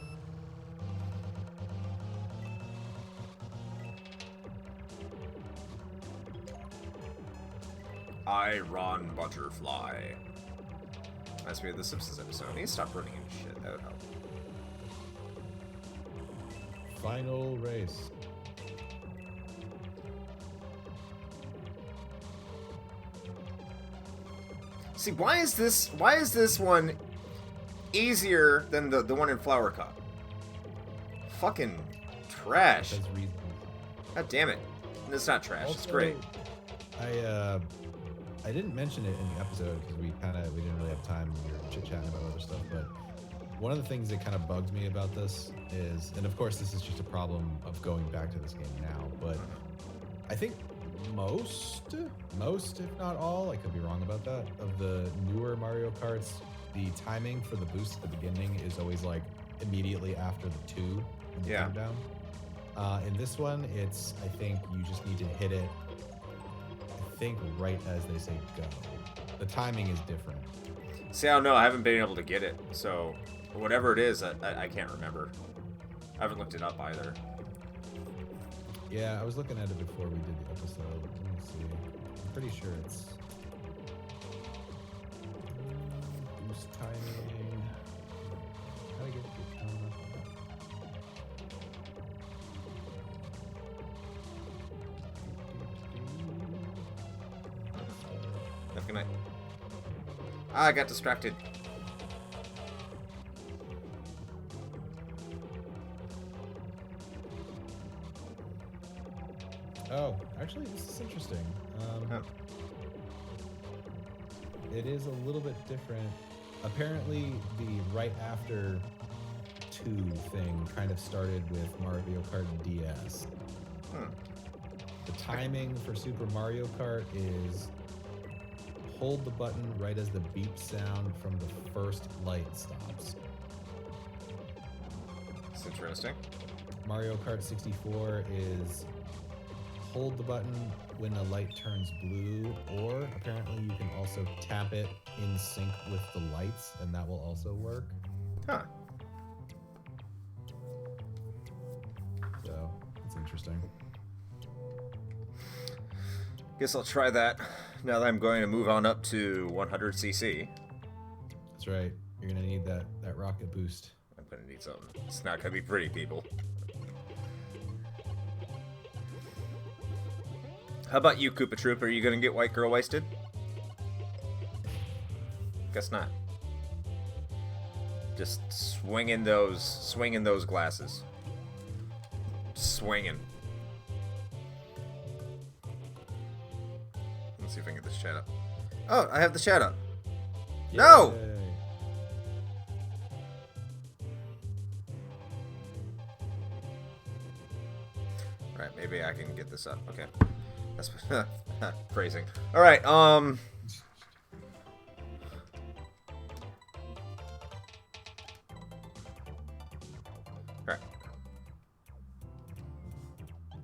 Speaker 1: Iron Butterfly. Reminds me of the Simpsons episode. I need to stop running into shit. That would help.
Speaker 2: Final race.
Speaker 1: See, why is this one easier than the one in Flower Cup? Fucking trash.
Speaker 2: That's reasons.
Speaker 1: God damn it. It's not trash.
Speaker 2: Also,
Speaker 1: it's great.
Speaker 2: I didn't mention it in the episode because we didn't really have time when we were chit-chatting about other stuff, but one of the things that kind of bugs me about this is, and of course this is just a problem of going back to this game now, but I think most, if not all, I could be wrong about that, of the newer Mario Karts, the timing for the boost at the beginning is always like immediately after the 2 in the countdown. In this one, it's, I think you just need to hit it, I think right as they say go. The timing is different.
Speaker 1: See, I don't know. I haven't been able to get it, so whatever it is, I can't remember. I haven't looked it up either.
Speaker 2: Yeah, I was looking at it before we did the episode. Let me see. I'm pretty sure it's boost timing. How do I get the count up on that?
Speaker 1: Have a good night. Ah, I got distracted.
Speaker 2: Oh, actually, this is interesting. It is a little bit different. Apparently, the right after 2 thing kind of started with Mario Kart DS. The timing for Super Mario Kart is hold the button right as the beep sound from the first light stops.
Speaker 1: It's interesting.
Speaker 2: Mario Kart 64 is hold the button when a light turns blue, or apparently you can also tap it in sync with the lights, and that will also work.
Speaker 1: Huh.
Speaker 2: So, it's interesting.
Speaker 1: Guess I'll try that now that I'm going to move on up to 100cc.
Speaker 2: That's right. You're going to need that rocket boost.
Speaker 1: I'm going to need something. It's not going to be pretty, people. How about you, Koopa Troop? Are you going to get white girl wasted? Guess not. Just swinging those glasses. Swinging. Let's see if I can get this chat up. Oh, I have the chat up.
Speaker 2: Yay.
Speaker 1: No! Alright, maybe I can get this up. Okay. That's phrasing. Alright, Alright.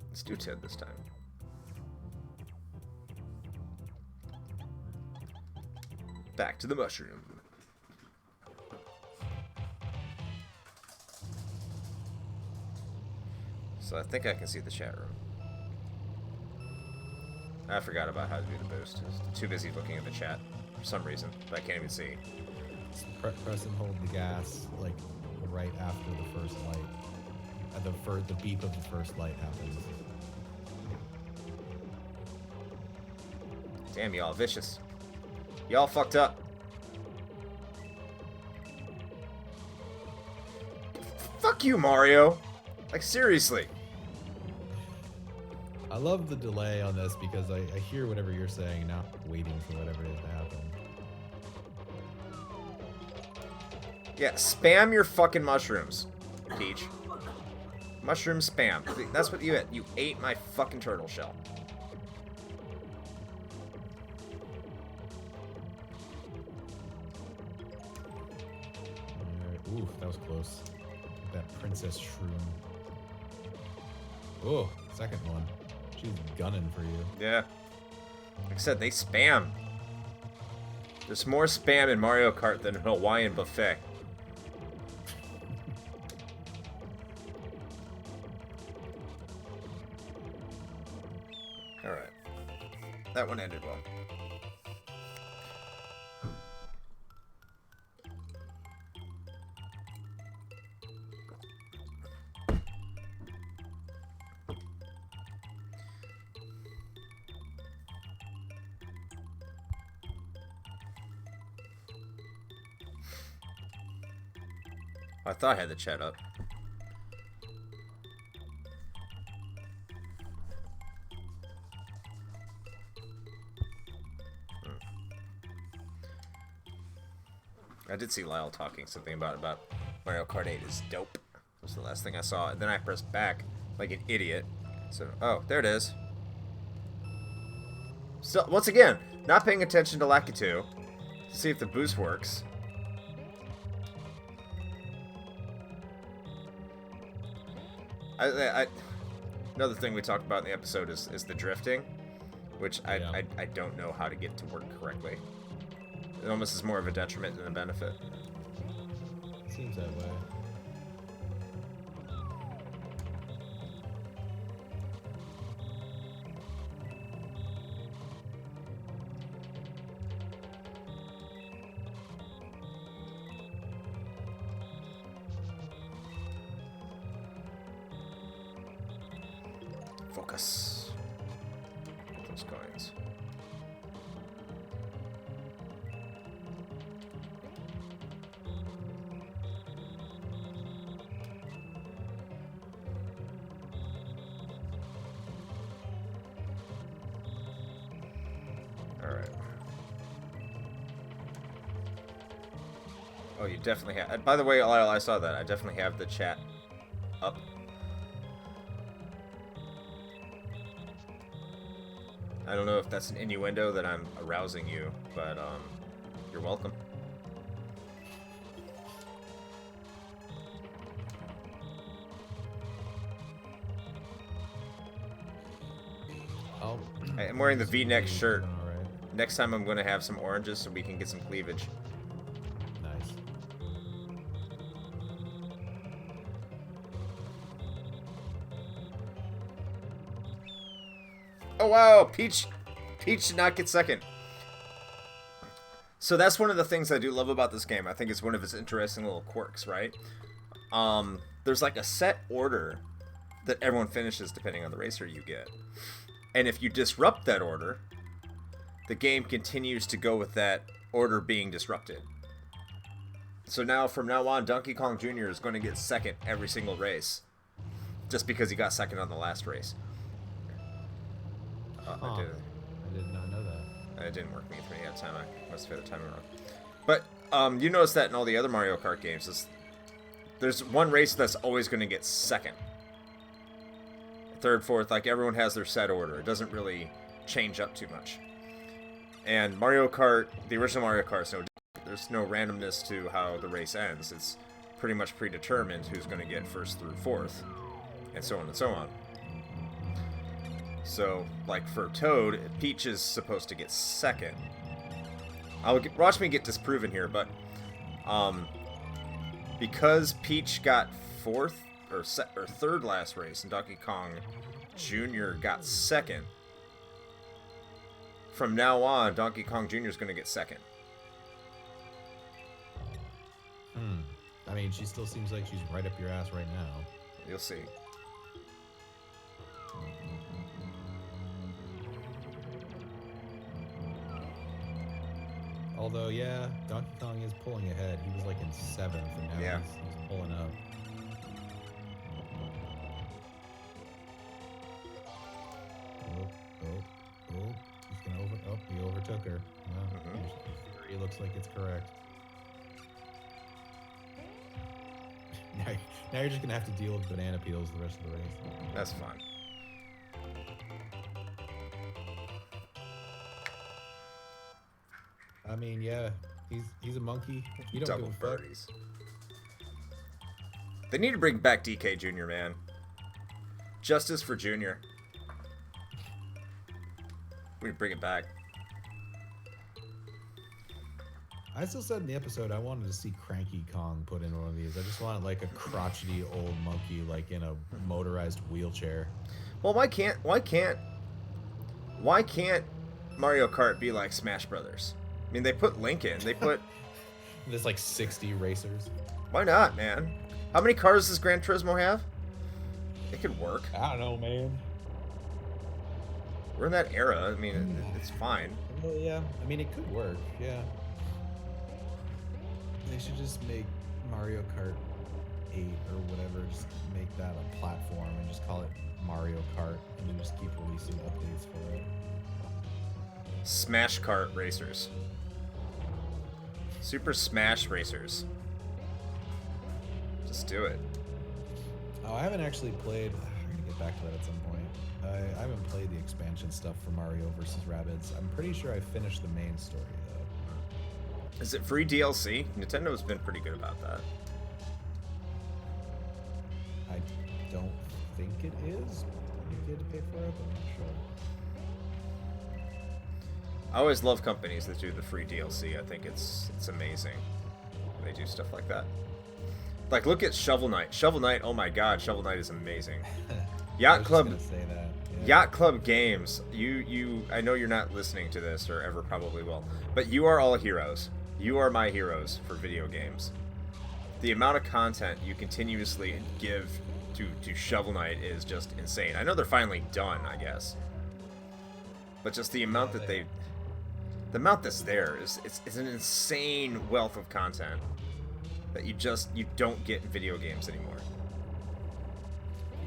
Speaker 1: Let's do Ted this time. Back to the mushroom. So I think I can see the chat room. I forgot about how to do the boost. I was too busy looking at the chat for some reason, but I can't even see.
Speaker 2: Press and hold the gas like right after the first light. The beep of the first light happens.
Speaker 1: Damn, y'all vicious. Y'all fucked up. Fuck you, Mario. Like, seriously.
Speaker 2: I love the delay on this because I hear whatever you're saying, now waiting for whatever it is to happen.
Speaker 1: Yeah, spam your fucking mushrooms, Peach. Mushroom spam. That's what you ate. You ate my fucking turtle shell.
Speaker 2: Ooh, that was close. That princess shroom. Oh, second one. She's gunning for you.
Speaker 1: Yeah. Like I said, they spam. There's more spam in Mario Kart than a Hawaiian buffet. Alright. That one ended well. I thought I had the chat up. I did see Lyle talking something about Mario Kart 8 is dope. That was the last thing I saw. And then I pressed back like an idiot. So, oh, there it is. Still, once again, not paying attention to Lakitu to see if the boost works. Another thing we talked about in the episode is the drifting, which I don't know how to get to work correctly. It almost is more of a detriment than a benefit.
Speaker 2: Seems that way.
Speaker 1: Focus. Get those coins. Alright. Oh, you definitely have. By the way, Lyle, I saw that. I definitely have the chat up. I don't know if that's an innuendo that I'm arousing you, but you're welcome. I'm wearing the V-neck shirt.
Speaker 2: Right.
Speaker 1: Next time I'm going to have some oranges so we can get some cleavage.
Speaker 2: Nice.
Speaker 1: Oh wow, Peach did not get second. So that's one of the things I do love about this game. I think it's one of its interesting little quirks, right? There's like a set order that everyone finishes depending on the racer you get. And if you disrupt that order, the game continues to go with that order being disrupted. So now, from now on, Donkey Kong Jr. is going to get second every single race. Just because he got second on the last race.
Speaker 2: I did not know that.
Speaker 1: It didn't work me through at the time. I must have had the timing wrong. But you notice that in all the other Mario Kart games, there's one race that's always going to get second. Third, fourth, like everyone has their set order. It doesn't really change up too much. And Mario Kart, the original Mario Kart, there's no randomness to how the race ends. It's pretty much predetermined who's going to get first through fourth, and so on and so on. So, like for Toad, Peach is supposed to get second. Watch me get disproven here, but because Peach got fourth or third last race, and Donkey Kong Jr. got second, from now on, Donkey Kong Jr. is going to get second.
Speaker 2: I mean, she still seems like she's right up your ass right now.
Speaker 1: You'll see.
Speaker 2: Although, yeah, Donkey Kong is pulling ahead. He was like in 7th, and now he's pulling up. Oh. He's gonna he overtook her. Well, He looks like it's correct. Now you're just gonna have to deal with banana peels the rest of the race.
Speaker 1: That's fine.
Speaker 2: I mean, yeah, he's a monkey. You don't
Speaker 1: Double
Speaker 2: give a fuck.
Speaker 1: birdies. They need to bring back DK Jr., man. Justice for Junior. We need to bring it back.
Speaker 2: I still said in the episode I wanted to see Cranky Kong put in one of these. I just wanted like a crotchety old monkey like in a motorized wheelchair.
Speaker 1: Well, why can't Mario Kart be like Smash Brothers? I mean, they put Link in. They put
Speaker 2: There's like 60 racers.
Speaker 1: Why not, man? How many cars does Gran Turismo have? It could work.
Speaker 2: I don't know, man.
Speaker 1: We're in that era. I mean, it's fine.
Speaker 2: Well, yeah. I mean, it could work. Yeah. They should just make Mario Kart 8 or whatever, just make that a platform and just call it Mario Kart, and then just keep releasing updates for it.
Speaker 1: Smash Kart Racers. Super Smash Racers. Just do it.
Speaker 2: Oh, I haven't actually played. I'm gonna get back to that at some point. I haven't played the expansion stuff for Mario vs. Rabbids. I'm pretty sure I finished the main story though.
Speaker 1: Is it free DLC? Nintendo's been pretty good about that.
Speaker 2: I don't think it is. You get to pay for it, but I'm not sure.
Speaker 1: I always love companies that do the free DLC. I think it's amazing when they do stuff like that. Like, look at Shovel Knight. Shovel Knight, oh my god, Shovel Knight is amazing. Yacht Club.
Speaker 2: I was just gonna say that. Yeah.
Speaker 1: Yacht Club Games. I know you're not listening to this or ever probably will, but you are all heroes. You are my heroes for video games. The amount of content you continuously give to Shovel Knight is just insane. I know they're finally done, I guess, but just the amount that the amount that's there is it's an insane wealth of content that you don't get in video games anymore.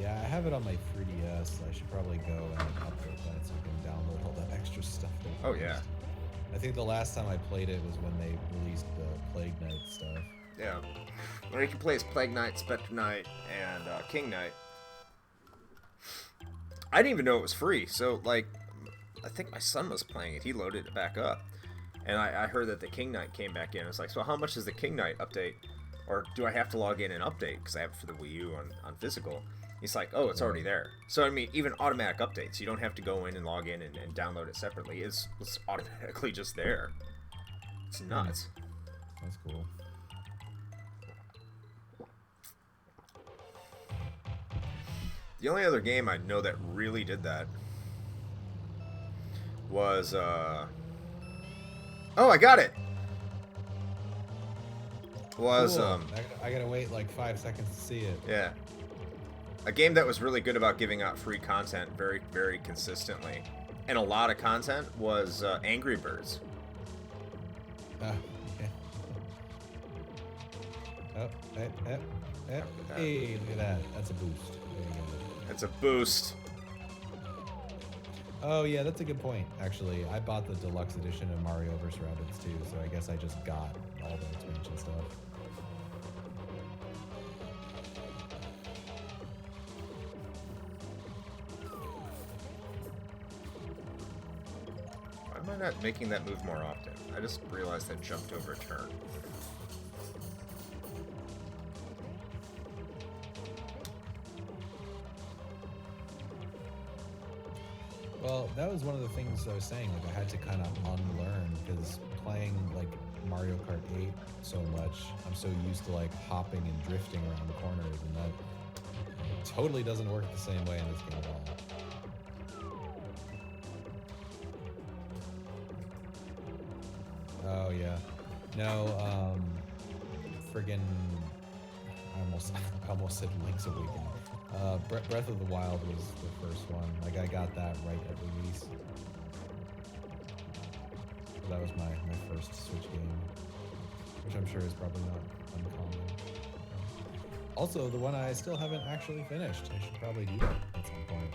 Speaker 2: Yeah, I have it on my 3DS. I should probably go and update that so I can download all that extra stuff.
Speaker 1: Oh yeah.
Speaker 2: I think the last time I played it was when they released the Plague Knight stuff.
Speaker 1: Yeah. Or you can play as Plague Knight, Spectre Knight, and King Knight. I didn't even know it was free, so, like, I think my son was playing it. He loaded it back up. And I heard that the King Knight came back in. It's like, so how much is the King Knight update? Or do I have to log in and update? Because I have it for the Wii U on physical. He's like, oh, it's already there. So, I mean, even automatic updates. You don't have to go in and log in and download it separately. It's automatically just there. It's nuts.
Speaker 2: That's cool.
Speaker 1: The only other game I know that really did that was, oh, I got it! Was,
Speaker 2: cool. I gotta wait like 5 seconds to see it.
Speaker 1: Yeah. A game that was really good about giving out free content very, very consistently, and a lot of content, was Angry Birds.
Speaker 2: Okay. Oh, hey, look at that. That's a boost. There you go.
Speaker 1: It's a boost.
Speaker 2: Oh yeah, that's a good point. Actually, I bought the deluxe edition of Mario vs. Rabbids too, so I guess I just got all the expansion stuff.
Speaker 1: Why am I not making that move more often? I just realized I jumped over a turn.
Speaker 2: Well, that was one of the things I was saying. Like, I had to kind of unlearn because playing like Mario Kart 8 so much, I'm so used to like hopping and drifting around the corners, and that totally doesn't work the same way in this game at all. Oh yeah, no, friggin', I almost said Link's Awakening. Breath of the Wild was the first one. Like, I got that right at release. So that was my first Switch game, which I'm sure is probably not uncommon. Also, the one I still haven't actually finished. I should probably do that at some point.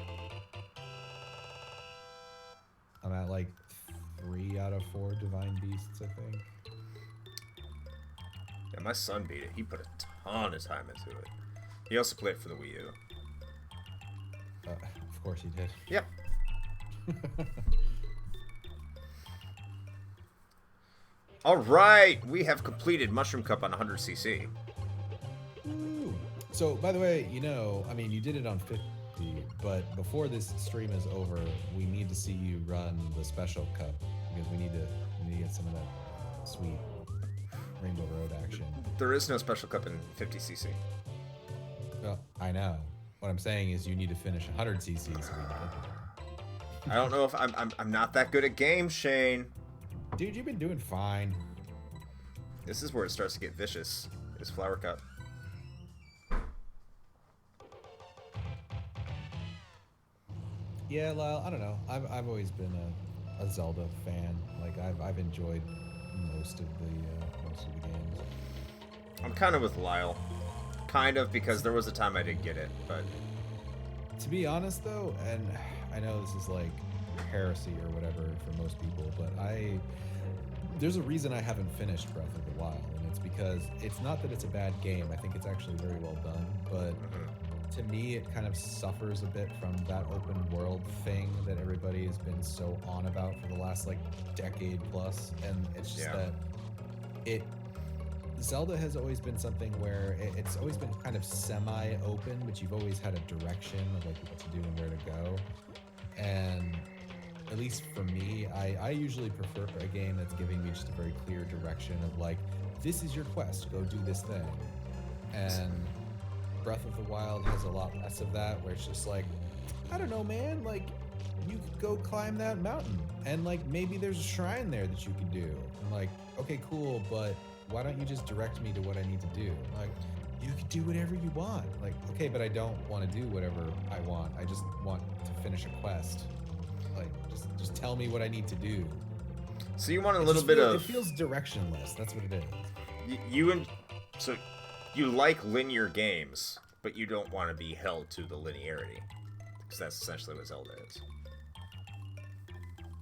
Speaker 2: I'm at like 3 out of 4 Divine Beasts, I think.
Speaker 1: Yeah, my son beat it. He put a ton of time into it. He also played for the Wii U.
Speaker 2: Of course he did.
Speaker 1: Yep. All right, we have completed Mushroom Cup on 100cc.
Speaker 2: Ooh. So, by the way, you know, I mean, you did it on 50, but before this stream is over, we need to see you run the Special Cup because we need to get some of that sweet Rainbow Road action.
Speaker 1: There is no Special Cup in 50cc.
Speaker 2: Well, I know. What I'm saying is you need to finish 100cc so we can get
Speaker 1: I don't know if I'm not that good at games, Shane.
Speaker 2: Dude, you've been doing fine.
Speaker 1: This is where it starts to get vicious. Is Flower Cup.
Speaker 2: Yeah, well, I don't know. I've always been a Zelda fan. Like, I've enjoyed most of the games.
Speaker 1: I'm kind of with Lyle. kind of, because there was a time I didn't get it, but
Speaker 2: To be honest, though, and I know this is like heresy or whatever for most people, but there's a reason I haven't finished Breath of the Wild, and it's because it's not that it's a bad game. I think it's actually very well done, but to me, it kind of suffers a bit from that open world thing that everybody has been so on about for the last like decade plus, and it's just that Zelda has always been something where it's always been kind of semi-open, but you've always had a direction of like what to do and where to go. And at least for me, I usually prefer a game that's giving me just a very clear direction of like, this is your quest, go do this thing. And Breath of the Wild has a lot less of that, where it's just like, I don't know, man, like, you could go climb that mountain, and like, maybe there's a shrine there that you could do. I'm like, okay, cool, but why don't you just direct me to what I need to do? Like, you could do whatever you want. Like, okay, but I don't want to do whatever I want. I just want to finish a quest. Like, just tell me what I need to do.
Speaker 1: So you want a little bit of...
Speaker 2: It feels directionless. That's what it is.
Speaker 1: So you like linear games, but you don't want to be held to the linearity. Because that's essentially what Zelda is.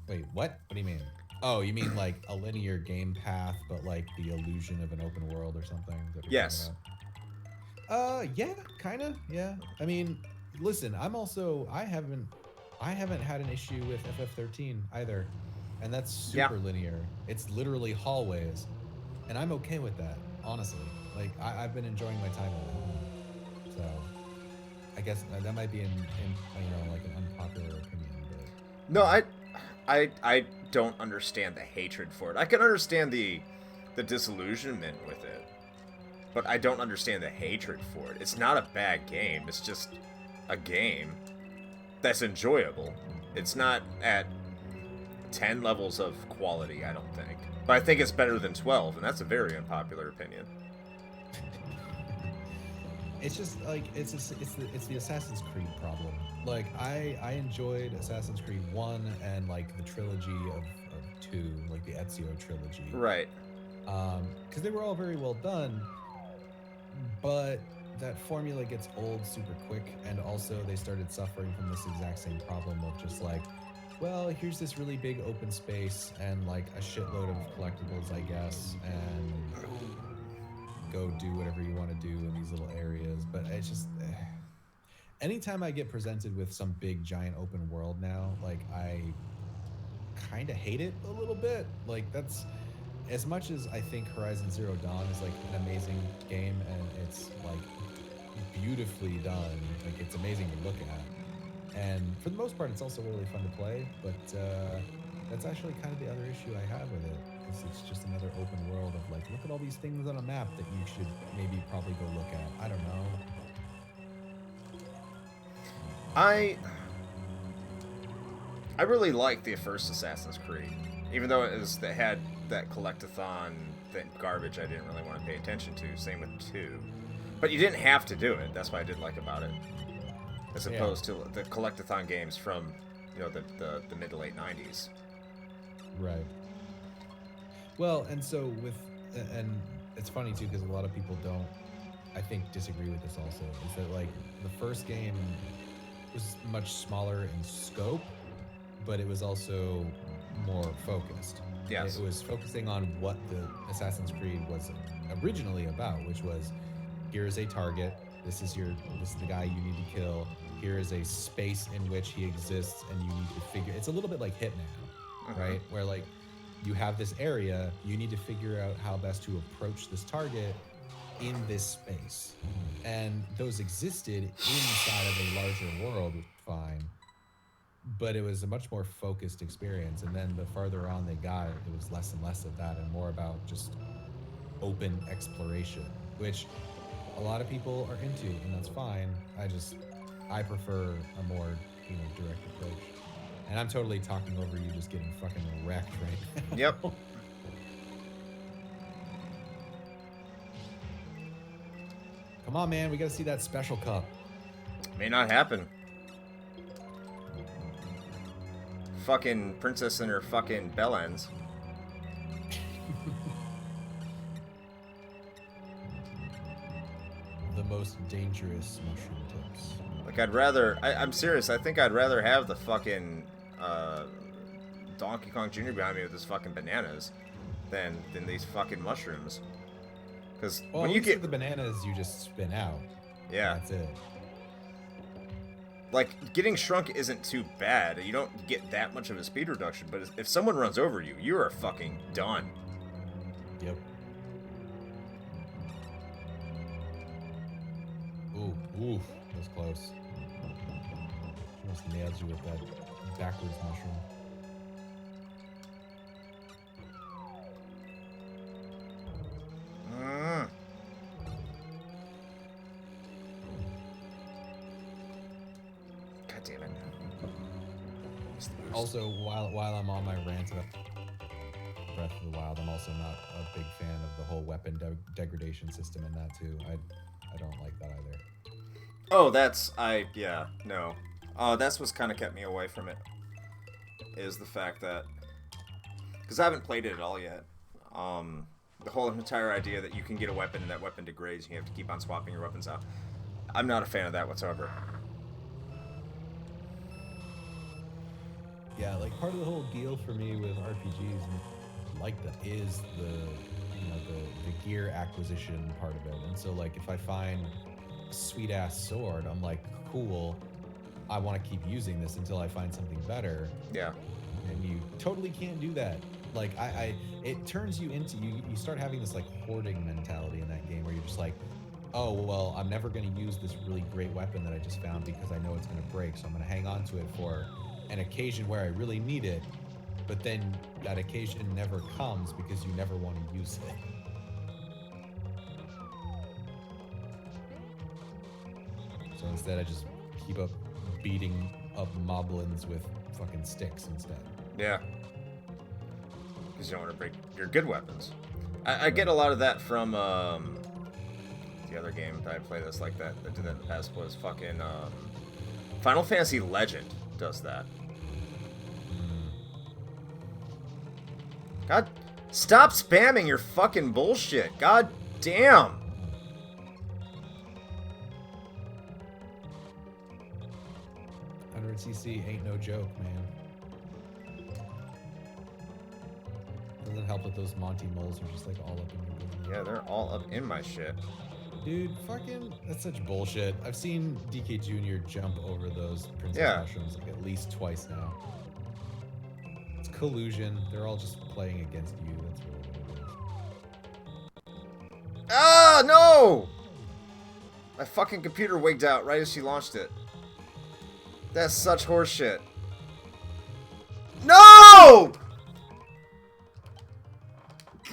Speaker 2: Wait, what? What do you mean? Oh, you mean like a linear game path, but like the illusion of an open world or something? Is that what you're
Speaker 1: Yes.
Speaker 2: talking about? Yeah, kind of. Yeah. I mean, listen, I haven't had an issue with FF13 either, and that's super linear. It's literally hallways, and I'm okay with that, honestly. Like, I've been enjoying my time with it. So, I guess that might be like an unpopular opinion, but...
Speaker 1: No, I don't understand the hatred for it. I can understand the disillusionment with it, but I don't understand the hatred for it. It's not a bad game. It's just a game that's enjoyable. It's not at 10 levels of quality, I don't think. But I think it's better than 12, and that's a very unpopular opinion.
Speaker 2: It's just like it's the Assassin's Creed problem. Like I enjoyed Assassin's Creed 1 and like the trilogy of 2, like the Ezio trilogy.
Speaker 1: Right.
Speaker 2: Because they were all very well done, but that formula gets old super quick, and also they started suffering from this exact same problem of just like, well, here's this really big open space and like a shitload of collectibles, I guess, and go do whatever you want to do in these little areas. But it's just anytime I get presented with some big giant open world now, like I kind of hate it a little bit. Like that's, as much as I think Horizon Zero Dawn is like an amazing game and it's like beautifully done, like it's amazing to look at, and for the most part it's also really fun to play, but that's actually kind of the other issue I have with it. It's just another open world of like, look at all these things on a map that you should maybe probably go look at. I don't know.
Speaker 1: I really liked the first Assassin's Creed, even though it had that collectathon garbage I didn't really want to pay attention to. Same with 2, but you didn't have to do it. That's what I did like about it, as opposed to the collectathon games from the mid to late 90s.
Speaker 2: Right. Well, and so and it's funny too, because a lot of people don't, I think, disagree with this also, is that like the first game was much smaller in scope, but it was also more focused.
Speaker 1: Yes.
Speaker 2: It was focusing on what the Assassin's Creed was originally about, which was, here is a target, this is the guy you need to kill, here is a space in which he exists, and you need to figure, it's a little bit like Hitman, right? Where like, you have this area, you need to figure out how best to approach this target in this space. And those existed inside of a larger world, fine. But it was a much more focused experience. And then the farther on they got, it was less and less of that and more about just open exploration, which a lot of people are into, and that's fine. I prefer a more, direct approach. And I'm totally talking over you, just getting fucking wrecked right now.
Speaker 1: Yep.
Speaker 2: Come on, man. We gotta see that special cup.
Speaker 1: May not happen. Fucking princess and her fucking bell ends.
Speaker 2: The most dangerous mushroom tips?
Speaker 1: Like, I'd rather... I'm serious. I think I'd rather have the fucking Donkey Kong Jr. behind me with his fucking bananas than these fucking mushrooms. Because when you get...
Speaker 2: the bananas, you just spin out.
Speaker 1: Yeah.
Speaker 2: That's it.
Speaker 1: Like, getting shrunk isn't too bad. You don't get that much of a speed reduction, but if someone runs over you, you are fucking done.
Speaker 2: Yep. Ooh, that was close. Almost nailed you with that backwards mushroom.
Speaker 1: God damn it.
Speaker 2: Also, while I'm on my rant about Breath of the Wild, I'm also not a big fan of the whole weapon degradation system in that too. I don't like that either.
Speaker 1: Oh, yeah, no. That's what's kind of kept me away from it. Is the fact that... Because I haven't played it at all yet. The whole entire idea that you can get a weapon and that weapon degrades and you have to keep on swapping your weapons out. I'm not a fan of that whatsoever.
Speaker 2: Yeah, like part of the whole deal for me with RPGs like that is the gear acquisition part of it. And so like if I find a sweet ass sword, I'm like, cool, I want to keep using this until I find something better.
Speaker 1: Yeah.
Speaker 2: And you totally can't do that. Like it turns you into you start having this like hoarding mentality in that game where you're just like, oh well, I'm never going to use this really great weapon that I just found because I know it's going to break, so I'm going to hang on to it for an occasion where I really need it. But then that occasion never comes because you never want to use it. So instead I just keep up beating up moblins with fucking sticks instead.
Speaker 1: Yeah. Because you don't want to break your good weapons. I get a lot of that from the other game that I played that's like that did that in the past was fucking Final Fantasy Legend does that. God, stop spamming your fucking bullshit. God damn.
Speaker 2: 100cc ain't no joke, man. Doesn't help that those Monty moles are just like all up in your business.
Speaker 1: Yeah, they're all up in my shit.
Speaker 2: Dude, fucking, that's such bullshit. I've seen DK Jr. jump over those princess mushrooms like at least twice now. It's collusion. They're all just playing against you. That's really what it is.
Speaker 1: Ah, no! My fucking computer wigged out right as she launched it. That's such horseshit. No!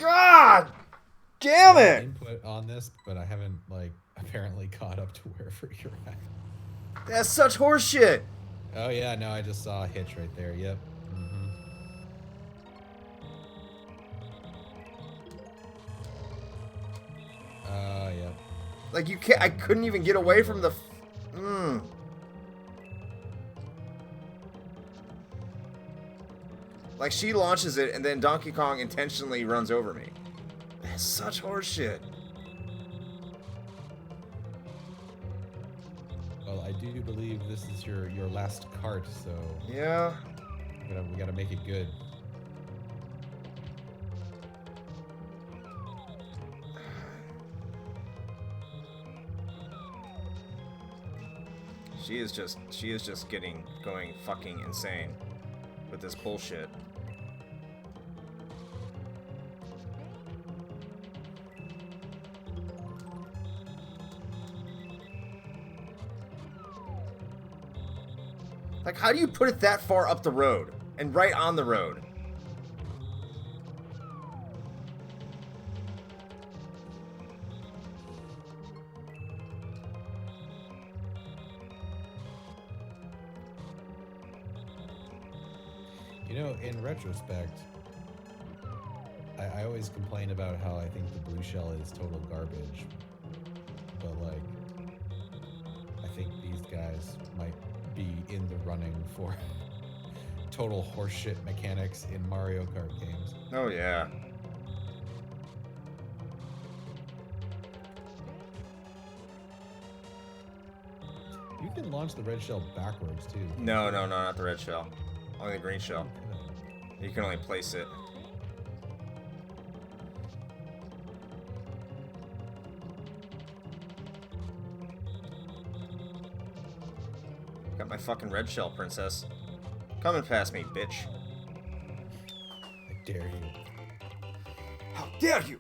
Speaker 1: God damn it!
Speaker 2: Input on this, but I haven't like apparently caught up to wherever you're at.
Speaker 1: That's such horseshit.
Speaker 2: Oh yeah, no, I just saw a hitch right there. Yep. Yep.
Speaker 1: Like you can't. I couldn't even get away from the. Like she launches it, and then Donkey Kong intentionally runs over me. That's such horseshit.
Speaker 2: Well, I do believe this is your last cart, so
Speaker 1: yeah,
Speaker 2: we gotta make it good.
Speaker 1: She is just going fucking insane with this bullshit. Like, how do you put it that far up the road and right on the road?
Speaker 2: You know, in retrospect, I always complain about how I think the blue shell is total garbage. But, like, I think these guys might be in the running for total horseshit mechanics in Mario Kart games.
Speaker 1: Oh, yeah.
Speaker 2: can launch the red shell backwards too.
Speaker 1: No, not the red shell. Only the green shell. You can only place it. Got my fucking red shell, princess. Coming past me, bitch.
Speaker 2: I dare you.
Speaker 1: How dare you!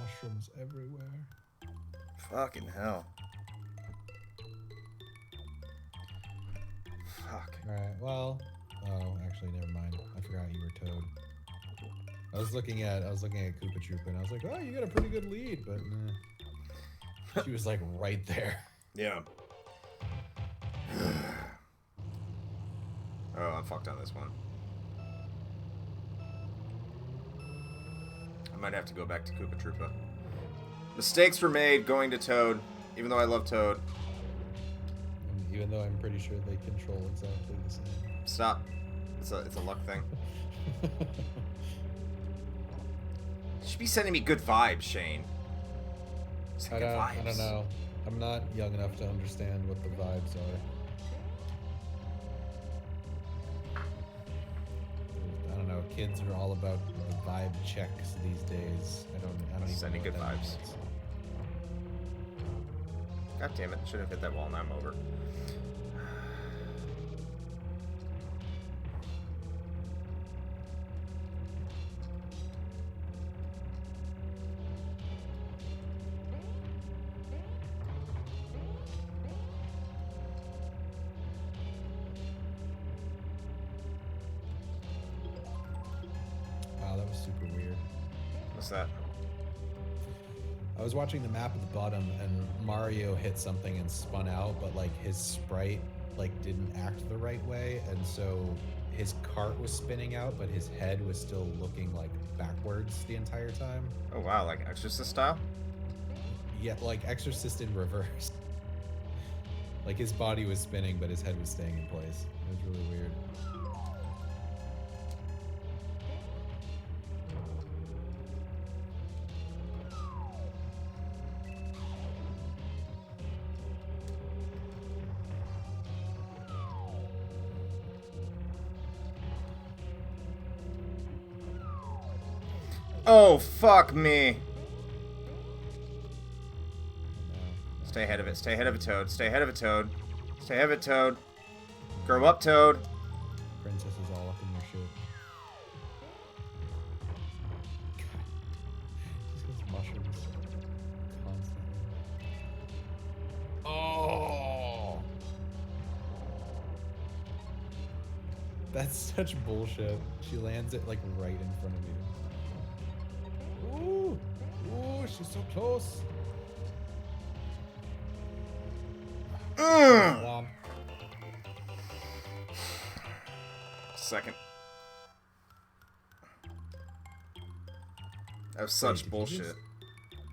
Speaker 2: Mushrooms everywhere.
Speaker 1: Fucking hell. Fuck.
Speaker 2: Alright, well... Oh, actually, never mind. I forgot you were Toad. I was looking at Koopa Troopa and I was like, oh, you got a pretty good lead, but she was like right there.
Speaker 1: Yeah. Oh, I'm fucked on this one. I might have to go back to Koopa Troopa. Mistakes were made going to Toad, even though I love Toad.
Speaker 2: And even though I'm pretty sure they control exactly the same.
Speaker 1: Stop. It's a luck thing. You should be sending me good vibes, Shane.
Speaker 2: I don't know. I'm not young enough to understand what the vibes are. I don't know. Kids are all about the vibe checks these days. I don't even
Speaker 1: Sending
Speaker 2: know
Speaker 1: good
Speaker 2: what that
Speaker 1: vibes.
Speaker 2: means.
Speaker 1: God damn it. Should have hit that wall. Now I'm over.
Speaker 2: Wow, that was super weird.
Speaker 1: What's that?
Speaker 2: I was watching the map at the bottom and Mario hit something and spun out, but like his sprite like didn't act the right way, and so his cart was spinning out, but his head was still looking like backwards the entire time.
Speaker 1: Oh wow, like Exorcist style?
Speaker 2: Yeah, like Exorcist in reverse. Like his body was spinning, but his head was staying in place. It was really weird.
Speaker 1: Oh, fuck me. Stay ahead of it. Stay ahead of it, Toad. Stay ahead of it, Toad. Stay ahead of it, Toad. Grow up, Toad.
Speaker 2: Princess is all up in your shit. Just gets mushrooms constantly. Oh! That's such bullshit. She lands it like right in front of you. Ooh! Ooh, she's so close. Womp.
Speaker 1: Second. That was such bullshit.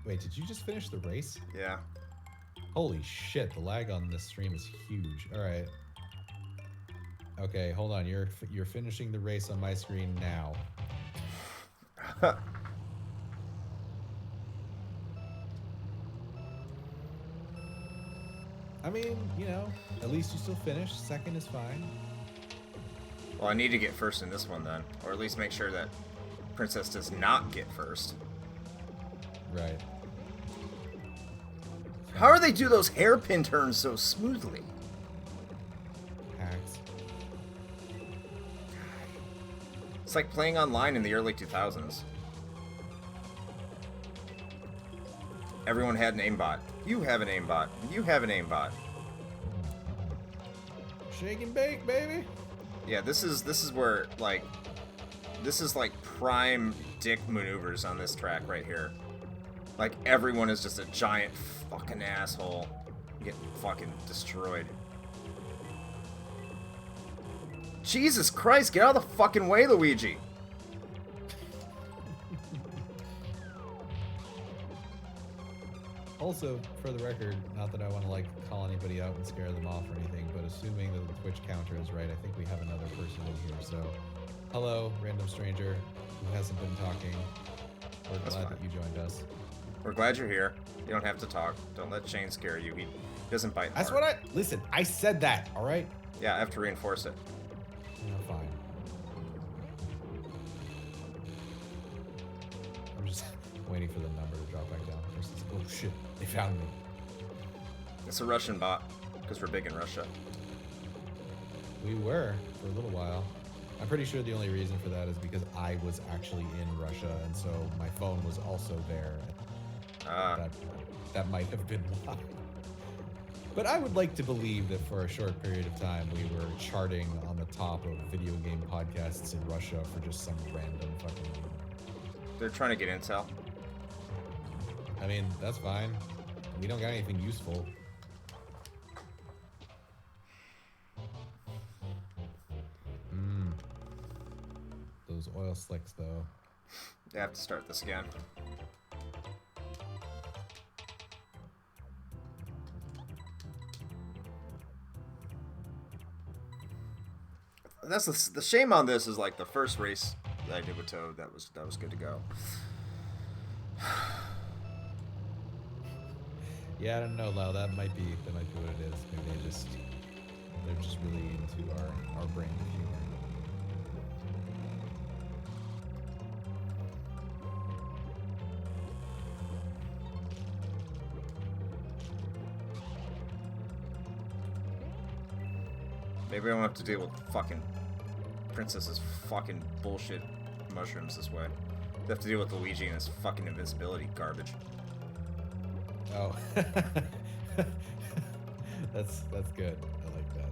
Speaker 2: Wait, did you just finish the race?
Speaker 1: Yeah.
Speaker 2: Holy shit, the lag on this stream is huge. Alright. Okay, hold on. You're finishing the race on my screen now. I mean, you know, at least you still finished. Second is fine.
Speaker 1: Well, I need to get first in this one then. Or at least make sure that Princess does not get first.
Speaker 2: Right.
Speaker 1: How do they do those hairpin turns so smoothly?
Speaker 2: Hacks.
Speaker 1: It's like playing online in the early 2000s. Everyone had an aimbot. You have an aimbot. You have an aimbot.
Speaker 2: Shake and bake, baby.
Speaker 1: Yeah, this is where like prime dick maneuvers on this track right here. Like everyone is just a giant fucking asshole. Getting fucking destroyed. Jesus Christ, get out of the fucking way, Luigi.
Speaker 2: Also, for the record, not that I want to like call anybody out and scare them off or anything, but assuming that the Twitch counter is right, I think we have another person in here. So, hello, random stranger who hasn't been talking. We're glad that you joined us.
Speaker 1: We're glad you're here. You don't have to talk. Don't let Shane scare you. He doesn't bite
Speaker 2: That's
Speaker 1: hard.
Speaker 2: what listen, I said that, all right?
Speaker 1: Yeah, I have to reinforce it.
Speaker 2: Fine. I'm just waiting for the number to drop back down. Oh shit, they found me.
Speaker 1: It's a Russian bot, because we're big in Russia.
Speaker 2: We were for a little while. I'm pretty sure the only reason for that is because I was actually in Russia, and so my phone was also there. That might have been why. But I would like to believe that for a short period of time, we were charting on the top of video game podcasts in Russia for just some random fucking...
Speaker 1: They're trying to get intel.
Speaker 2: I mean, that's fine. We don't got anything useful. Those oil slicks, though.
Speaker 1: They have to start this again. That's the shame on this is like the first race that I did with Toad. That was good to go.
Speaker 2: Yeah, I don't know, Lau. That might be what it is. Maybe they're just really into our brand of humor.
Speaker 1: Maybe I don't have to deal with fucking Princess's fucking bullshit mushrooms this way. They have to deal with Luigi and his fucking invincibility garbage.
Speaker 2: Oh. That's good. I like that.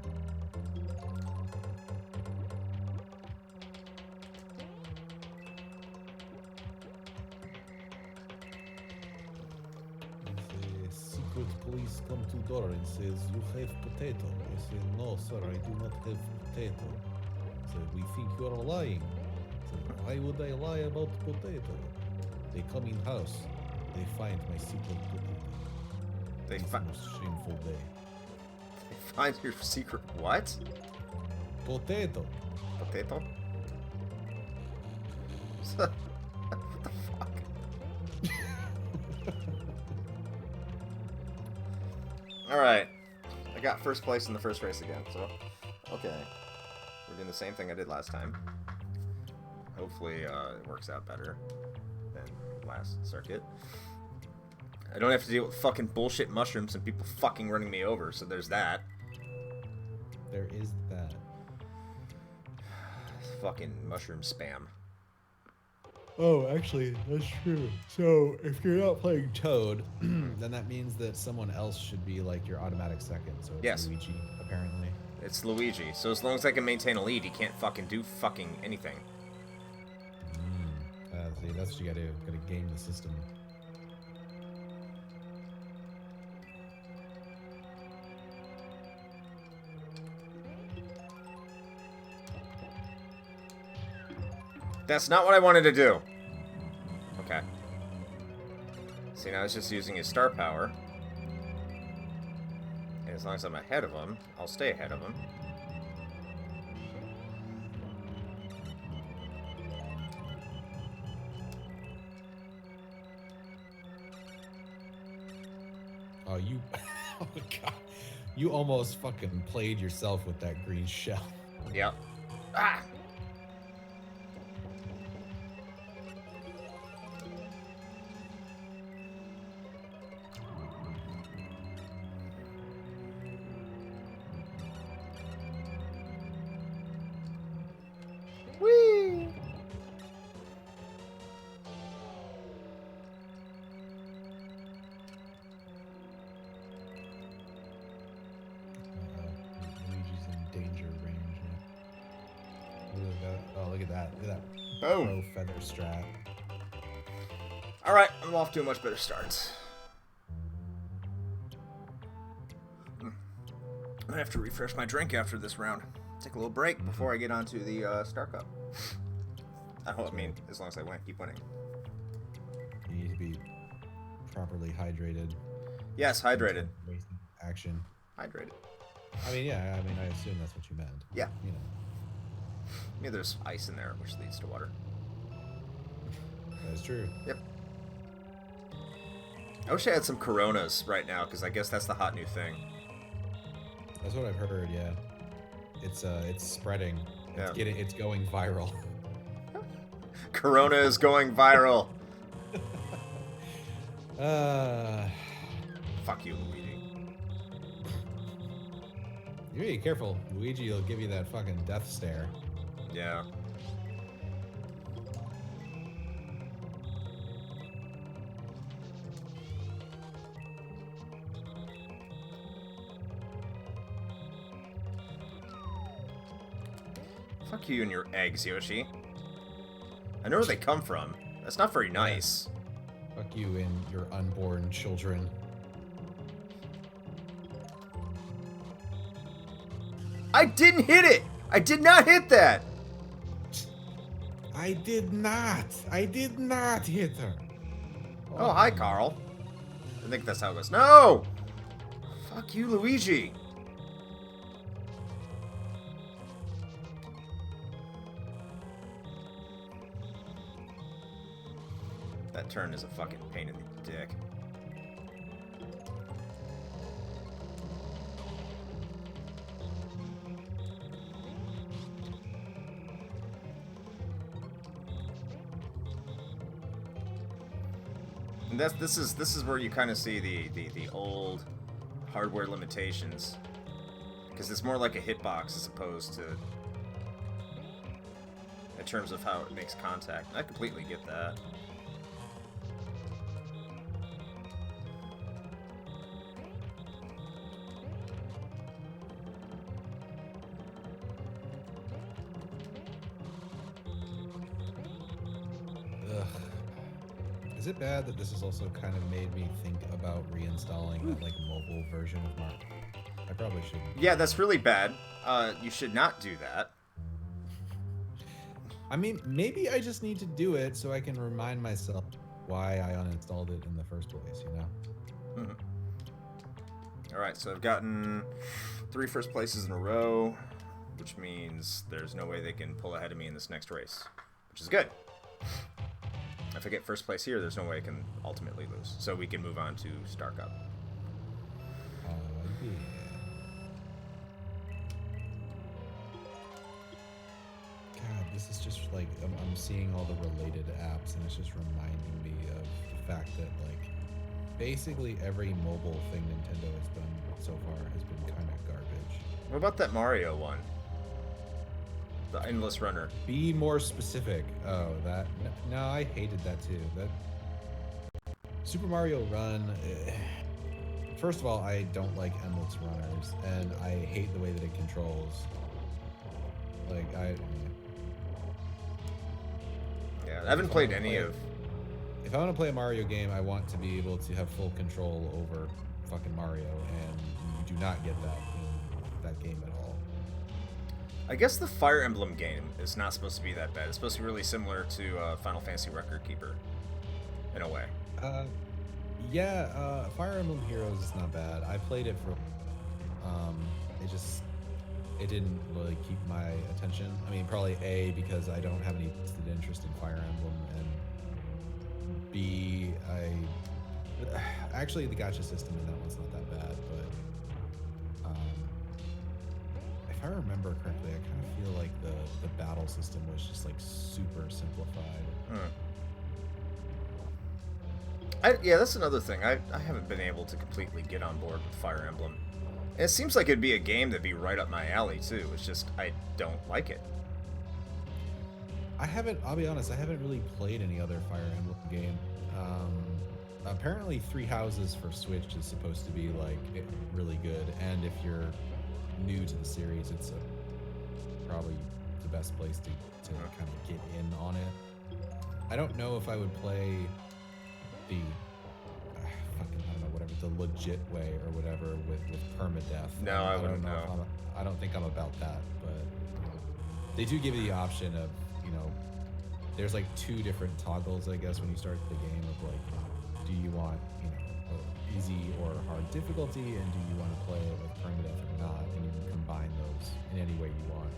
Speaker 2: The secret police come to door and says, "You have potato." I say, "No, sir, I do not have potato." So we think you are lying. So why would I lie about potato? They come in house. They find my secret potato.
Speaker 1: They
Speaker 2: It's the most shameful day.
Speaker 1: They find your secret what?
Speaker 2: Potato.
Speaker 1: Potato? What the fuck? Alright. I got first place in the first race again, so okay. We're doing the same thing I did last time. Hopefully it works out better than last circuit. I don't have to deal with fucking bullshit mushrooms and people fucking running me over, so there's that.
Speaker 2: There is that.
Speaker 1: Fucking mushroom spam.
Speaker 2: Oh, actually, that's true. So, if you're not playing Toad, then that means that someone else should be like your automatic second. So it's
Speaker 1: Yes.
Speaker 2: Luigi, apparently.
Speaker 1: It's Luigi, so as long as I can maintain a lead, he can't fucking do fucking anything.
Speaker 2: See, that's what you gotta do. Gotta game the system.
Speaker 1: That's not what I wanted to do. Okay. See, now it's just using his star power. And as long as I'm ahead of him, I'll stay ahead of him.
Speaker 2: Oh, you... Oh, God. You almost fucking played yourself with that green shell.
Speaker 1: Yep. Ah! Whee!
Speaker 2: Luigi's in danger range. Look at that. Oh, look at that. Look at that.
Speaker 1: Boom.
Speaker 2: Pro feather strat.
Speaker 1: Alright, I'm off to a much better start. I have to refresh my drink after this round. Take a little break before I get onto the Star Cup. I mean, as long as I keep winning.
Speaker 2: You need to be properly hydrated.
Speaker 1: Yes, hydrated.
Speaker 2: Wasting action.
Speaker 1: Hydrated.
Speaker 2: I mean, yeah, I mean, I assume that's what you meant.
Speaker 1: Yeah.
Speaker 2: You know.
Speaker 1: Maybe there's ice in there, which leads to water.
Speaker 2: That is true.
Speaker 1: Yep. I wish I had some Coronas right now, because I guess that's the hot new thing.
Speaker 2: That's what I've heard. Yeah, it's spreading.
Speaker 1: Yeah.
Speaker 2: It's going viral.
Speaker 1: Corona is going viral. Fuck you, Luigi.
Speaker 2: You be careful. Luigi will give you that fucking death stare.
Speaker 1: Yeah. Fuck you and your eggs, Yoshi. I know where they come from. That's not very nice.
Speaker 2: Fuck you and your unborn children.
Speaker 1: I didn't hit it! I did not hit that!
Speaker 2: I did not hit her.
Speaker 1: Oh, hi, Carl. I think that's how it goes. No! Fuck you, Luigi. That turn is a fucking pain in the dick. And this is where you kind of see the old hardware limitations, because it's more like a hitbox as opposed to in terms of how it makes contact. I completely get that.
Speaker 2: Is it bad that this has also kind of made me think about reinstalling that like mobile version of Mario? I probably shouldn't.
Speaker 1: Yeah, that's really bad. You should not do that.
Speaker 2: I mean, maybe I just need to do it so I can remind myself why I uninstalled it in the first place, you know?
Speaker 1: Mm-hmm. Alright, so I've gotten 3 first places in a row, which means there's no way they can pull ahead of me in this next race, which is good. If I get first place here, there's no way I can ultimately lose. So we can move on to Star Cup.
Speaker 2: Yeah. God, this is just like, I'm seeing all the related apps, and it's just reminding me of the fact that, like, basically every mobile thing Nintendo has done so far has been kind of garbage.
Speaker 1: What about that Mario one? The Endless Runner.
Speaker 2: Be more specific. Oh, that... No, I hated that too. That Super Mario Run... First of all, I don't like Endless Runners, and I hate the way that it controls. Like,
Speaker 1: Yeah, I haven't played any of...
Speaker 2: If I want to play a Mario game, I want to be able to have full control over fucking Mario, and you do not get that in that game at all.
Speaker 1: I guess the Fire Emblem game is not supposed to be that bad. It's supposed to be really similar to Final Fantasy Record Keeper, in a way.
Speaker 2: Yeah, Fire Emblem Heroes is not bad. I played it for... It didn't really keep my attention. I mean, probably A, because I don't have any vested interest in Fire Emblem, and B, actually, the gacha system in that one's not that bad, but if I remember correctly, I kind of feel like the battle system was just like super simplified.
Speaker 1: Yeah, that's another thing. I haven't been able to completely get on board with Fire Emblem. And it seems like it'd be a game that'd be right up my alley, too. It's just, I don't like it.
Speaker 2: I'll be honest, I haven't really played any other Fire Emblem game. Apparently Three Houses for Switch is supposed to be like really good, and if you're new to the series, it's probably the best place to kind of get in on it. I don't know if I would play the the legit way or whatever with permadeath.
Speaker 1: No, I wouldn't know.
Speaker 2: I don't think I'm about that, but they do give you the option of, there's like 2 different toggles, I guess, when you start the game of like, do you want, easy or hard difficulty, and do you want to play it with permadeath or not, and you can combine those in any way you want.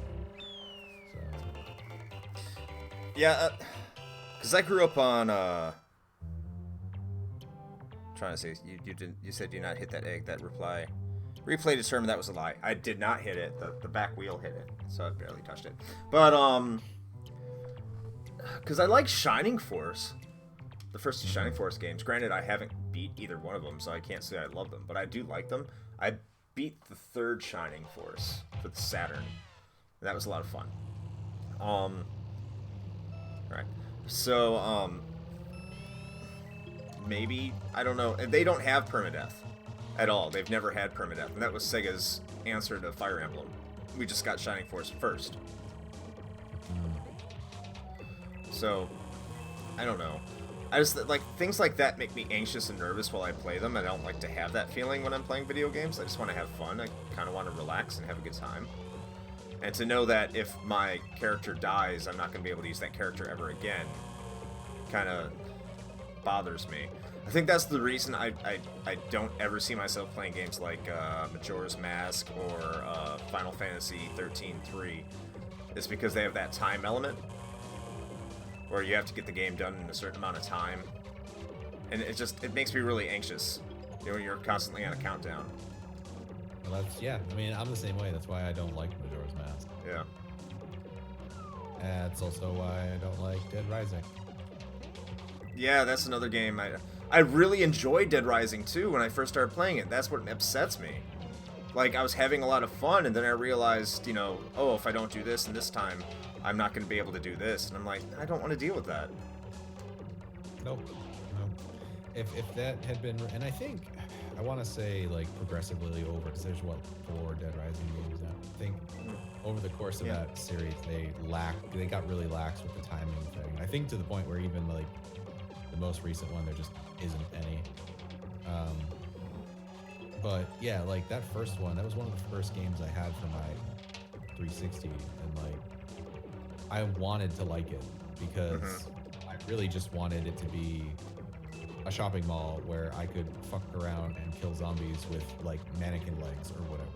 Speaker 2: So
Speaker 1: yeah, because I grew up on trying to say you didn't. You said you not hit that egg. That reply. Replay determined that was a lie. I did not hit it. The back wheel hit it, so I barely touched it. But because I like Shining Force, the first two Shining Force games. Granted, I haven't beat either one of them, so I can't say I love them, but I do like them. I beat the third Shining Force for the Saturn. And that was a lot of fun. Right. So, maybe, I don't know. They don't have permadeath at all. They've never had permadeath. And that was Sega's answer to Fire Emblem. We just got Shining Force first. So, I don't know. I just, like, things like that make me anxious and nervous while I play them. I don't like to have that feeling when I'm playing video games. I just want to have fun. I kind of want to relax and have a good time. And to know that if my character dies, I'm not going to be able to use that character ever again kind of bothers me. I think that's the reason I don't ever see myself playing games like Majora's Mask or Final Fantasy 13-3. It's because they have that time element where you have to get the game done in a certain amount of time. And it makes me really anxious. You know, you're constantly on a countdown.
Speaker 2: Well, yeah, I mean, I'm the same way. That's why I don't like Majora's Mask.
Speaker 1: Yeah.
Speaker 2: That's also why I don't like Dead Rising.
Speaker 1: Yeah, that's another game. I really enjoyed Dead Rising 2 when I first started playing it. That's what upsets me. Like, I was having a lot of fun, and then I realized, you know, oh, if I don't do this and this time, I'm not going to be able to do this. And I'm like, I don't want to deal with that.
Speaker 2: Nope. If that had been... And I think... I want to say, like, progressively over, because there's, what, 4 Dead Rising games now? I think over the course of that series, they got really lax with the timing thing. I think to the point where even, like, the most recent one, there just isn't any. But, yeah, like, that first one, that was one of the first games I had for my 360, and, like, I wanted to like it, because I really just wanted it to be a shopping mall where I could fuck around and kill zombies with, like, mannequin legs or whatever.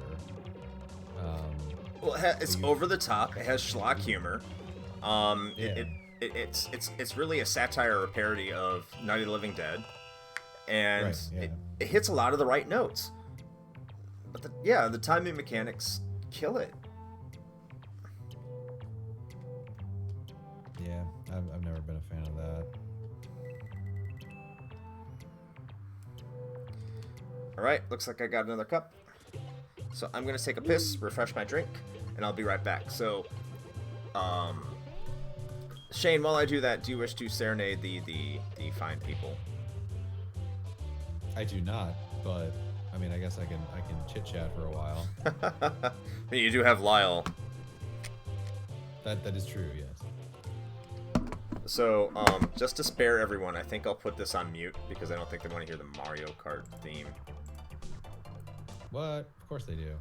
Speaker 1: Well, it's over the top. It has schlock humor. It's really a satire or parody of Night of the Living Dead, and it hits a lot of the right notes. But the timing mechanics kill it.
Speaker 2: Yeah, I've never been a fan of that.
Speaker 1: Alright, looks like I got another cup. So I'm going to take a piss, refresh my drink, and I'll be right back. So, Shane, while I do that, do you wish to serenade the fine people?
Speaker 2: I do not, but, I mean, I guess I can chit-chat for a while.
Speaker 1: You do have Lyle.
Speaker 2: That is true, yes.
Speaker 1: So, just to spare everyone, I think I'll put this on mute, because I don't think they want to hear the Mario Kart theme.
Speaker 2: What? Of course they do.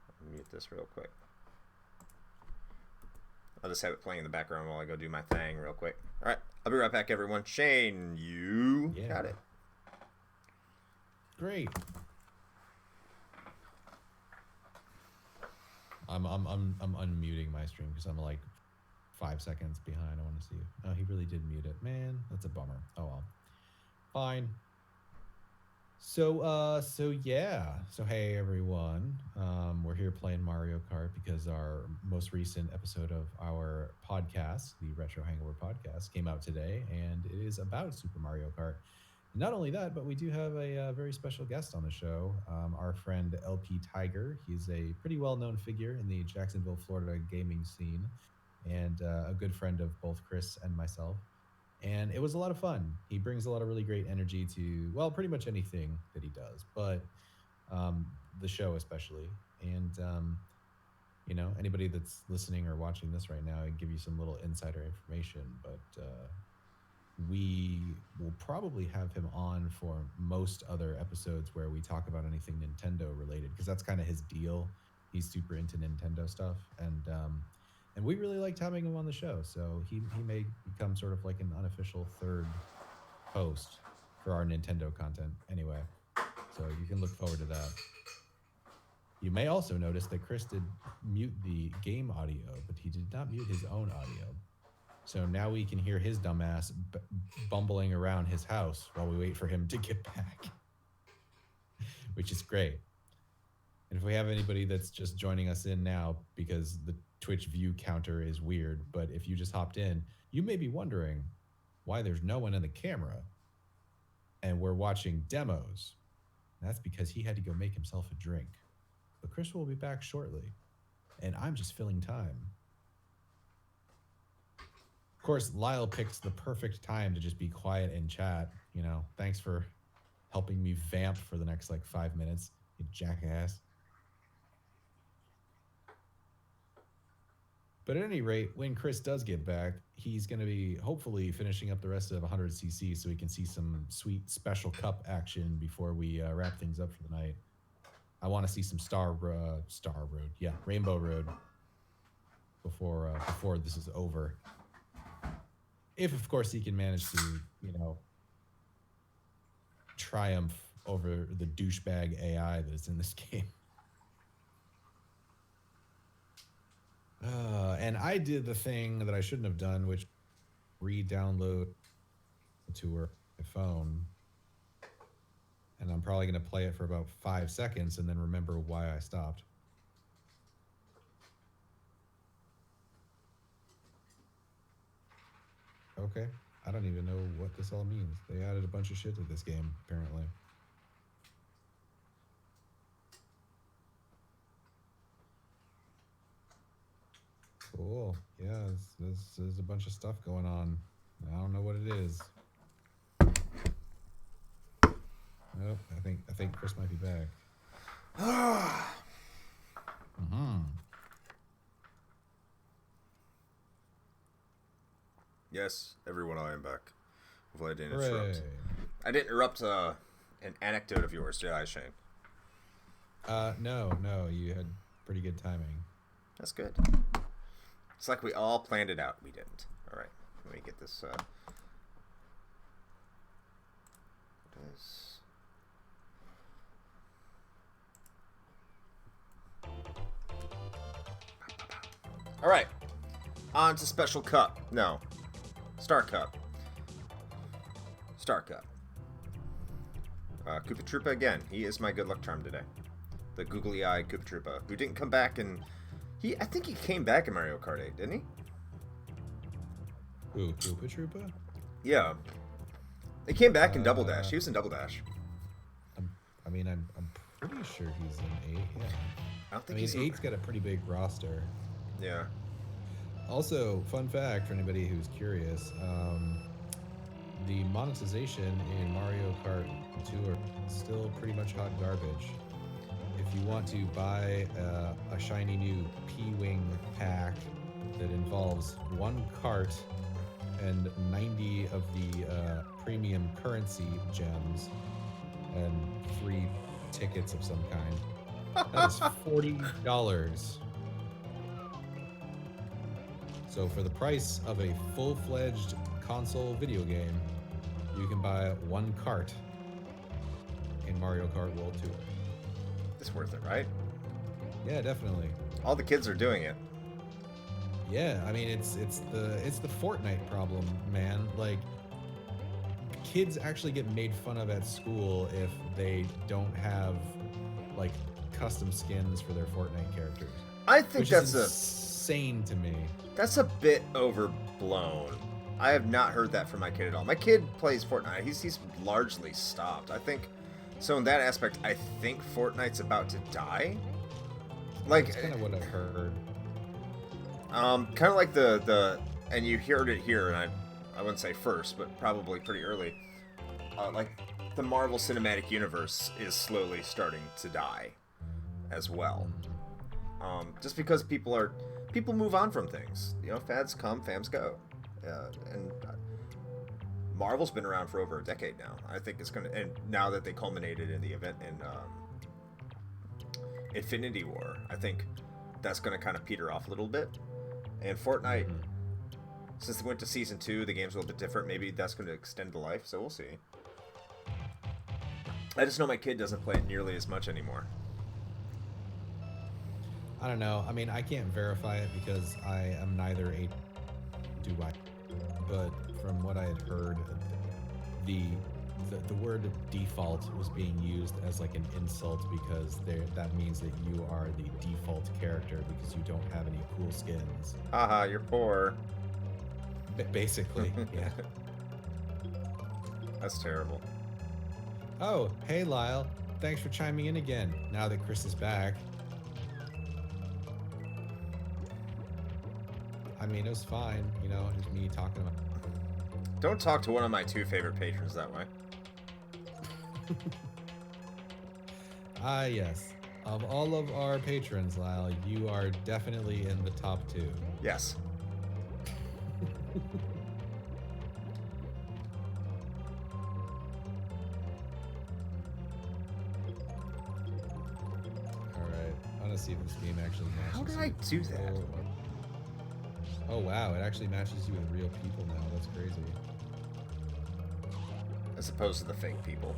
Speaker 1: I'll mute this real quick. I'll just have it playing in the background while I go do my thing real quick. Alright, I'll be right back, everyone. Shane, you got it.
Speaker 2: Great. I'm unmuting my stream because I'm like 5 seconds behind. I want to see. Oh, he really did mute it. Man, that's a bummer. Oh well. Fine. So yeah. So hey everyone. We're here playing Mario Kart because our most recent episode of our podcast, the Retro Hangover podcast, came out today, and it is about Super Mario Kart. Not only that, but we do have a very special guest on the show, our friend LP Tiger. He's a pretty well-known figure in the Jacksonville, Florida gaming scene, and a good friend of both Chris and myself. And it was a lot of fun. He brings a lot of really great energy to, well, pretty much anything that he does, but the show especially. And, you know, anybody that's listening or watching this right now, I can give you some little insider information, but we will probably have him on for most other episodes where we talk about anything Nintendo related, because that's kind of his deal. He's super into Nintendo stuff, and we really liked having him on the show. So he may become sort of like an unofficial third host for our Nintendo content anyway. So you can look forward to that. You may also notice that Chris did mute the game audio, but he did not mute his own audio. So now we can hear his dumbass bumbling around his house while we wait for him to get back, which is great. And if we have anybody that's just joining us in now because the Twitch view counter is weird, but if you just hopped in, you may be wondering why there's no one in the camera and we're watching demos. That's because he had to go make himself a drink. But Chris will be back shortly, and I'm just filling time. Of course, Lyle picks the perfect time to just be quiet and chat. You know, thanks for helping me vamp for the next like 5 minutes, you jackass. But at any rate, when Chris does get back, he's going to be hopefully finishing up the rest of 100cc so we can see some sweet special cup action before we wrap things up for the night. I want to see some Rainbow Road before this is over. If, of course, he can manage to, you know, triumph over the douchebag AI that is in this game. And I did the thing that I shouldn't have done, which re-download to her phone. And I'm probably going to play it for about 5 seconds and then remember why I stopped. Okay. I don't even know what this all means. They added a bunch of shit to this game, apparently. Cool. Yeah, there's a bunch of stuff going on. I don't know what it is. Nope. I think Chris might be back.
Speaker 1: Yes, everyone, I am back. Hopefully I didn't interrupt. I didn't interrupt an anecdote of yours, did I, Shane?
Speaker 2: No, you had pretty good timing.
Speaker 1: That's good. It's like we all planned it out. We didn't. All right, let me get this. All right, on to Special Cup. No, Star Cup. Star Cup. Koopa Troopa again. He is my good luck charm today. The googly-eyed Koopa Troopa, who didn't come back and I think he came back in Mario Kart 8, didn't he?
Speaker 2: Who, Koopa Troopa?
Speaker 1: Yeah. He came back in Double Dash. He was in Double Dash.
Speaker 2: I'm pretty sure he's in 8, yeah.
Speaker 1: I don't think he's
Speaker 2: 8's got a pretty big roster.
Speaker 1: Yeah.
Speaker 2: Also, fun fact for anybody who's curious, the monetization in Mario Kart 2 are still pretty much hot garbage. If you want to buy a shiny new P-Wing pack that involves 1 cart and 90 of the premium currency gems and 3 tickets of some kind, that is $40. So for the price of a full-fledged console video game, you can buy 1 cart in Mario Kart World Tour.
Speaker 1: It's worth it, right?
Speaker 2: Yeah, definitely.
Speaker 1: All the kids are doing it.
Speaker 2: Yeah, I mean it's the Fortnite problem, man. Like, kids actually get made fun of at school if they don't have like custom skins for their Fortnite characters.
Speaker 1: I think that's
Speaker 2: insane to me.
Speaker 1: That's a bit overblown. I have not heard that from my kid at all. My kid plays Fortnite. He's largely stopped. I think so. In that aspect, I think Fortnite's about to die. Like,
Speaker 2: that's kind of what I heard.
Speaker 1: Kind of like the and you heard it here, and I wouldn't say first, but probably pretty early. Like the Marvel Cinematic Universe is slowly starting to die as well. Just because people move on from things. You know, fads come, fams go. And Marvel's been around for over a decade now. I think it's gonna, and now that they culminated in the event in Infinity War, I think that's gonna kind of peter off a little bit. And Fortnite, since they went to Season 2, the game's a little bit different. Maybe that's going to extend the life, so we'll see. I just know my kid doesn't play it nearly as much anymore.
Speaker 2: I don't know. I mean, I can't verify it because I am neither a... Do I but from what I had heard, the the word default was being used as like an insult because that means that you are the default character because you don't have any cool skins.
Speaker 1: Haha, you're poor.
Speaker 2: Basically, yeah.
Speaker 1: That's terrible.
Speaker 2: Oh, hey Lyle. Thanks for chiming in again, now that Chris is back. I mean, it was fine, you know, just me talking about...
Speaker 1: Don't talk to one of my 2 favorite patrons that way.
Speaker 2: Ah, yes. Of all of our patrons, Lyle, you are definitely in the top 2.
Speaker 1: Yes.
Speaker 2: Alright, I want to see if this game actually matches.
Speaker 1: How did I do that?
Speaker 2: Oh wow, it actually matches you with real people now. That's crazy.
Speaker 1: As opposed to the fake people.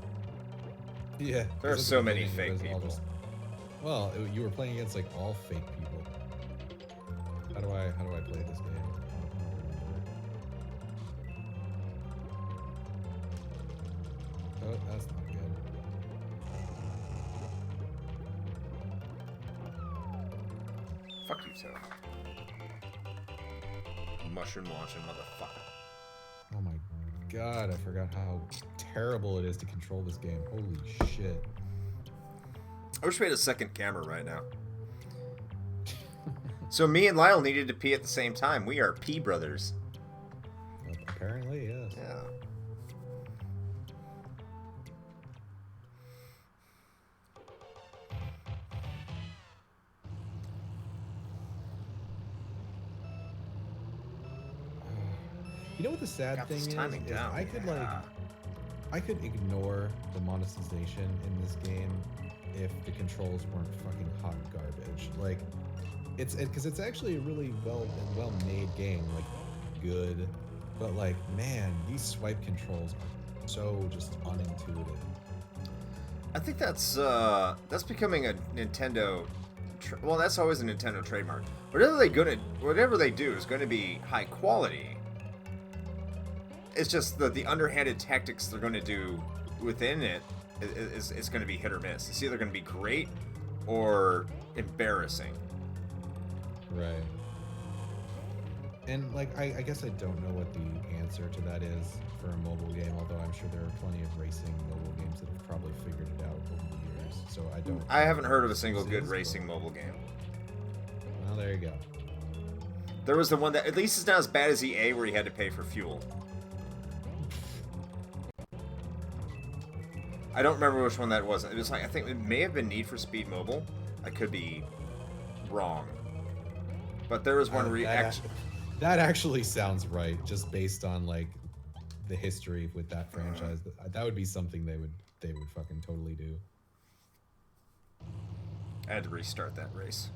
Speaker 2: Yeah.
Speaker 1: There are so many fake people.
Speaker 2: Well, you were playing against like all fake people. How do I play this game? I don't remember. Oh, that's not good.
Speaker 1: Fuck you, Toad. Mushroom launching motherfucker.
Speaker 2: Oh my god, I forgot how terrible it is to control this game. Holy shit.
Speaker 1: I wish we had a second camera right now. So me and Lyle needed to pee at the same time. We are pee brothers.
Speaker 2: Well, apparently, yes.
Speaker 1: Yeah.
Speaker 2: You know what the sad thing is?
Speaker 1: Down.
Speaker 2: I could I could ignore the monetization in this game if the controls weren't fucking hot garbage. Like, because it's actually a really well made game, like good, but like man, these swipe controls are so just unintuitive.
Speaker 1: I think that's becoming a Nintendo. Well, that's always a Nintendo trademark. Whatever they do is going to be high quality. It's just the underhanded tactics they're going to do within it is going to be hit or miss. It's either going to be great or embarrassing.
Speaker 2: Right. And like I guess I don't know what the answer to that is for a mobile game, although I'm sure there are plenty of racing mobile games that have probably figured it out over the years. So
Speaker 1: I haven't heard of a single good racing mobile game.
Speaker 2: Well, there you go.
Speaker 1: There was the one that at least is not as bad as EA where you had to pay for fuel. I don't remember which one that was. It was like, I think it may have been Need for Speed Mobile. I could be wrong. But there was one
Speaker 2: that actually sounds right, just based on like the history with that franchise. That would be something they would fucking totally do.
Speaker 1: I had to restart that race.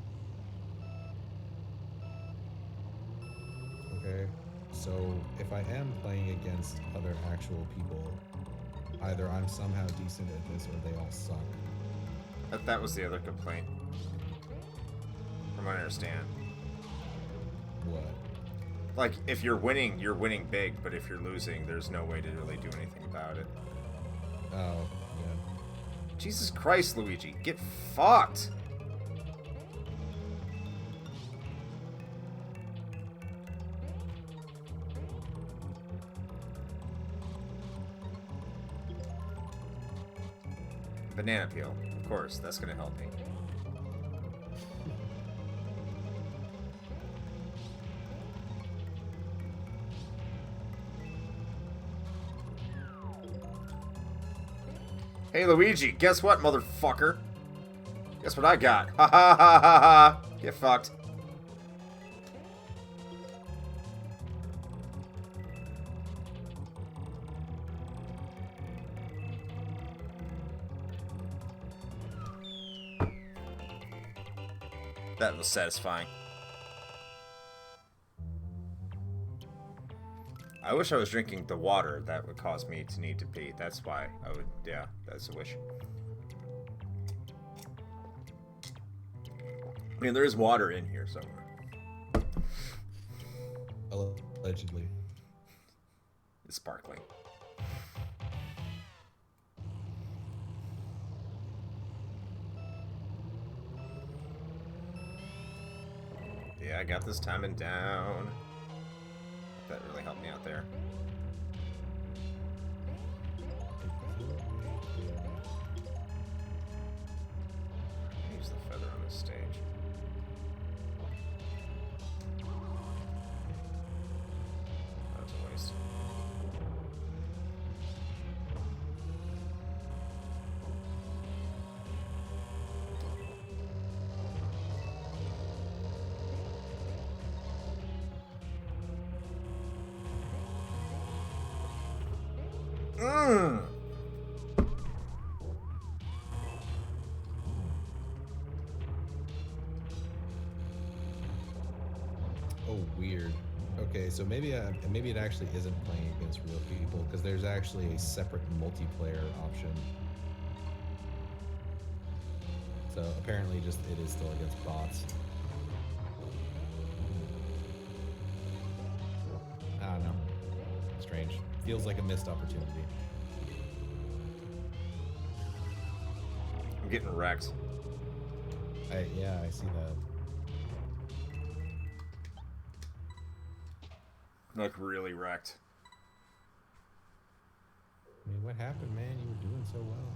Speaker 2: Okay, so if I am playing against other actual people, either I'm somehow decent at this or they all suck.
Speaker 1: That was the other complaint. From what I understand.
Speaker 2: What?
Speaker 1: Like, if you're winning big, but if you're losing, there's no way to really do anything about it.
Speaker 2: Oh, yeah.
Speaker 1: Jesus Christ, Luigi, get fucked! Banana peel. Of course, that's gonna help me. Hey Luigi, guess what, motherfucker? Guess what I got? Ha ha ha ha ha! Get fucked. That was satisfying. I wish I was drinking the water that would cause me to need to pee. That's why I would, yeah, that's a wish. I mean, there is water in here somewhere.
Speaker 2: Allegedly.
Speaker 1: is sparkling. Yeah, I got this timing down. That really helped me out there. Use the feather on this stage. That was a waste.
Speaker 2: Oh, weird. Okay, so maybe it actually isn't playing against real people because there's actually a separate multiplayer option. So apparently, just it is still against bots. I don't know. Strange. Feels like a missed opportunity.
Speaker 1: I'm getting wrecked.
Speaker 2: Yeah, I see that.
Speaker 1: Like, really wrecked.
Speaker 2: I mean, what happened, man? You were doing so well.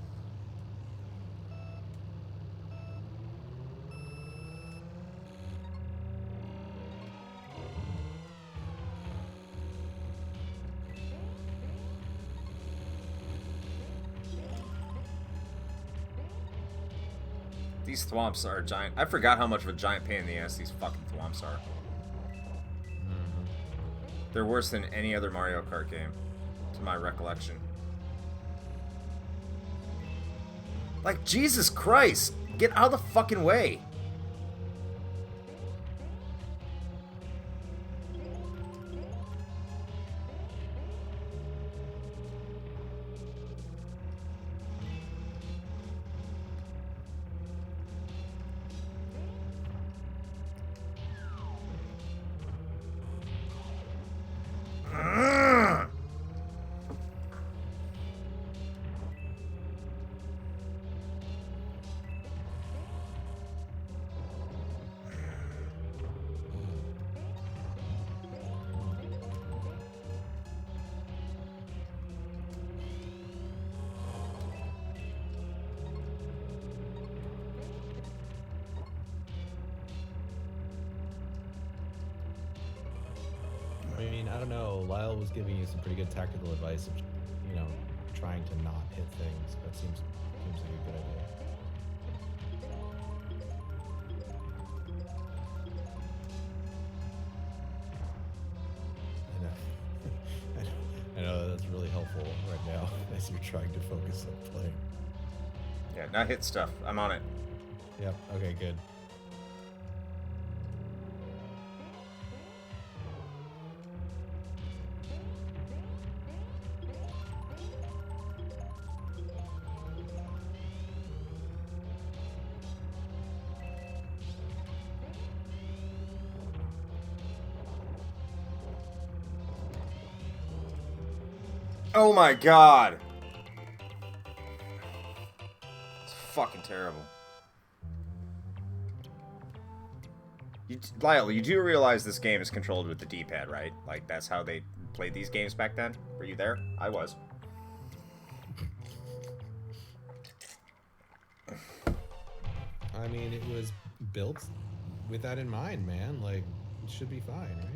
Speaker 1: These thwomps are giant. I forgot how much of a giant pain in the ass these fucking thwomps are. They're worse than any other Mario Kart game, to my recollection. Like, Jesus Christ! Get out of the fucking way!
Speaker 2: I mean, I don't know. Lyle was giving you some pretty good tactical advice of, you know, trying to not hit things. That seems like a good idea. I know that's really helpful right now as you're trying to focus on playing.
Speaker 1: Yeah, not hit stuff. I'm on it.
Speaker 2: Yep. Okay. Good.
Speaker 1: Oh my god! It's fucking terrible. Lyle, you do realize this game is controlled with the D-pad, right? Like, that's how they played these games back then? Were you there? I was.
Speaker 2: I mean, it was built with that in mind, man. Like, it should be fine, right?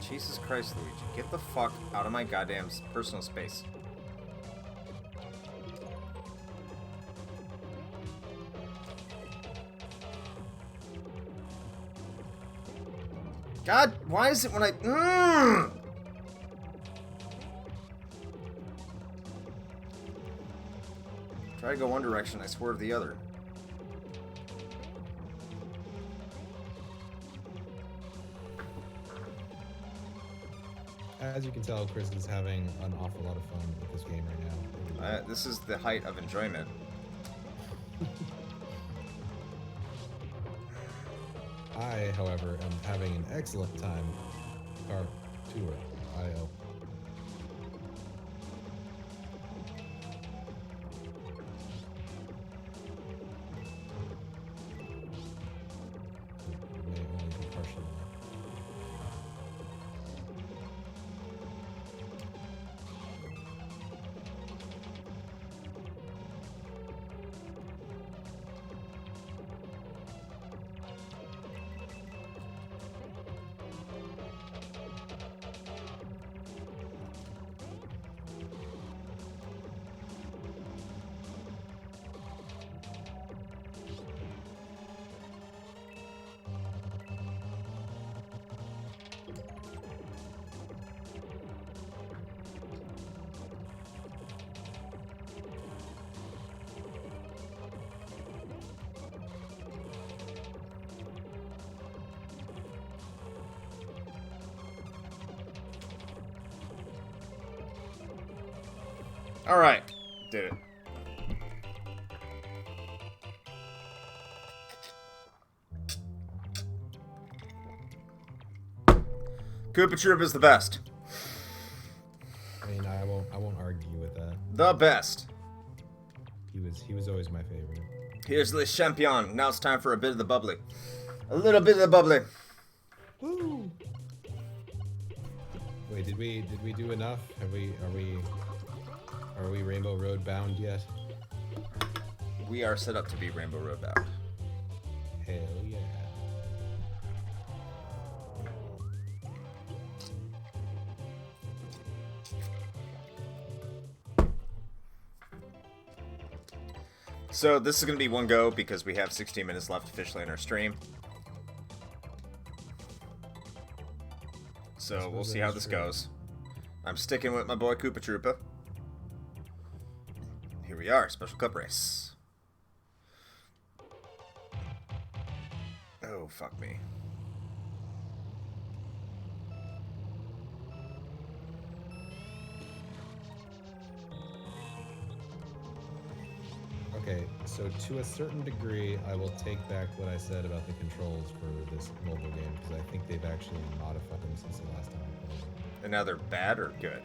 Speaker 1: Jesus Christ, Luigi. Get the fuck out of my goddamn personal space. God, why is it when I... Try to go one direction, I swerve the other.
Speaker 2: As you can tell, Chris is having an awful lot of fun with this game right now.
Speaker 1: This is the height of enjoyment.
Speaker 2: I, however, am having an excellent time. Kart Tour IO. May only be partially.
Speaker 1: Alright, did it. Koopa Troop is the best.
Speaker 2: I mean, I won't argue with that.
Speaker 1: The best.
Speaker 2: He was always my favorite.
Speaker 1: Here's Le Champion. Now it's time for a bit of the bubbly. A little bit of the bubbly.
Speaker 2: Woo! Wait, did we do enough? Are we Rainbow Road bound yet?
Speaker 1: We are set up to be Rainbow Road bound.
Speaker 2: Hell yeah.
Speaker 1: So this is going to be one go because we have 16 minutes left officially in our stream. So we'll see how this goes. I'm sticking with my boy Koopa Troopa. Here we are, Special Cup Race. Oh, fuck me.
Speaker 2: Okay, so to a certain degree, I will take back what I said about the controls for this mobile game, because I think they've actually modified them since the last time I played.
Speaker 1: And now they're bad or good?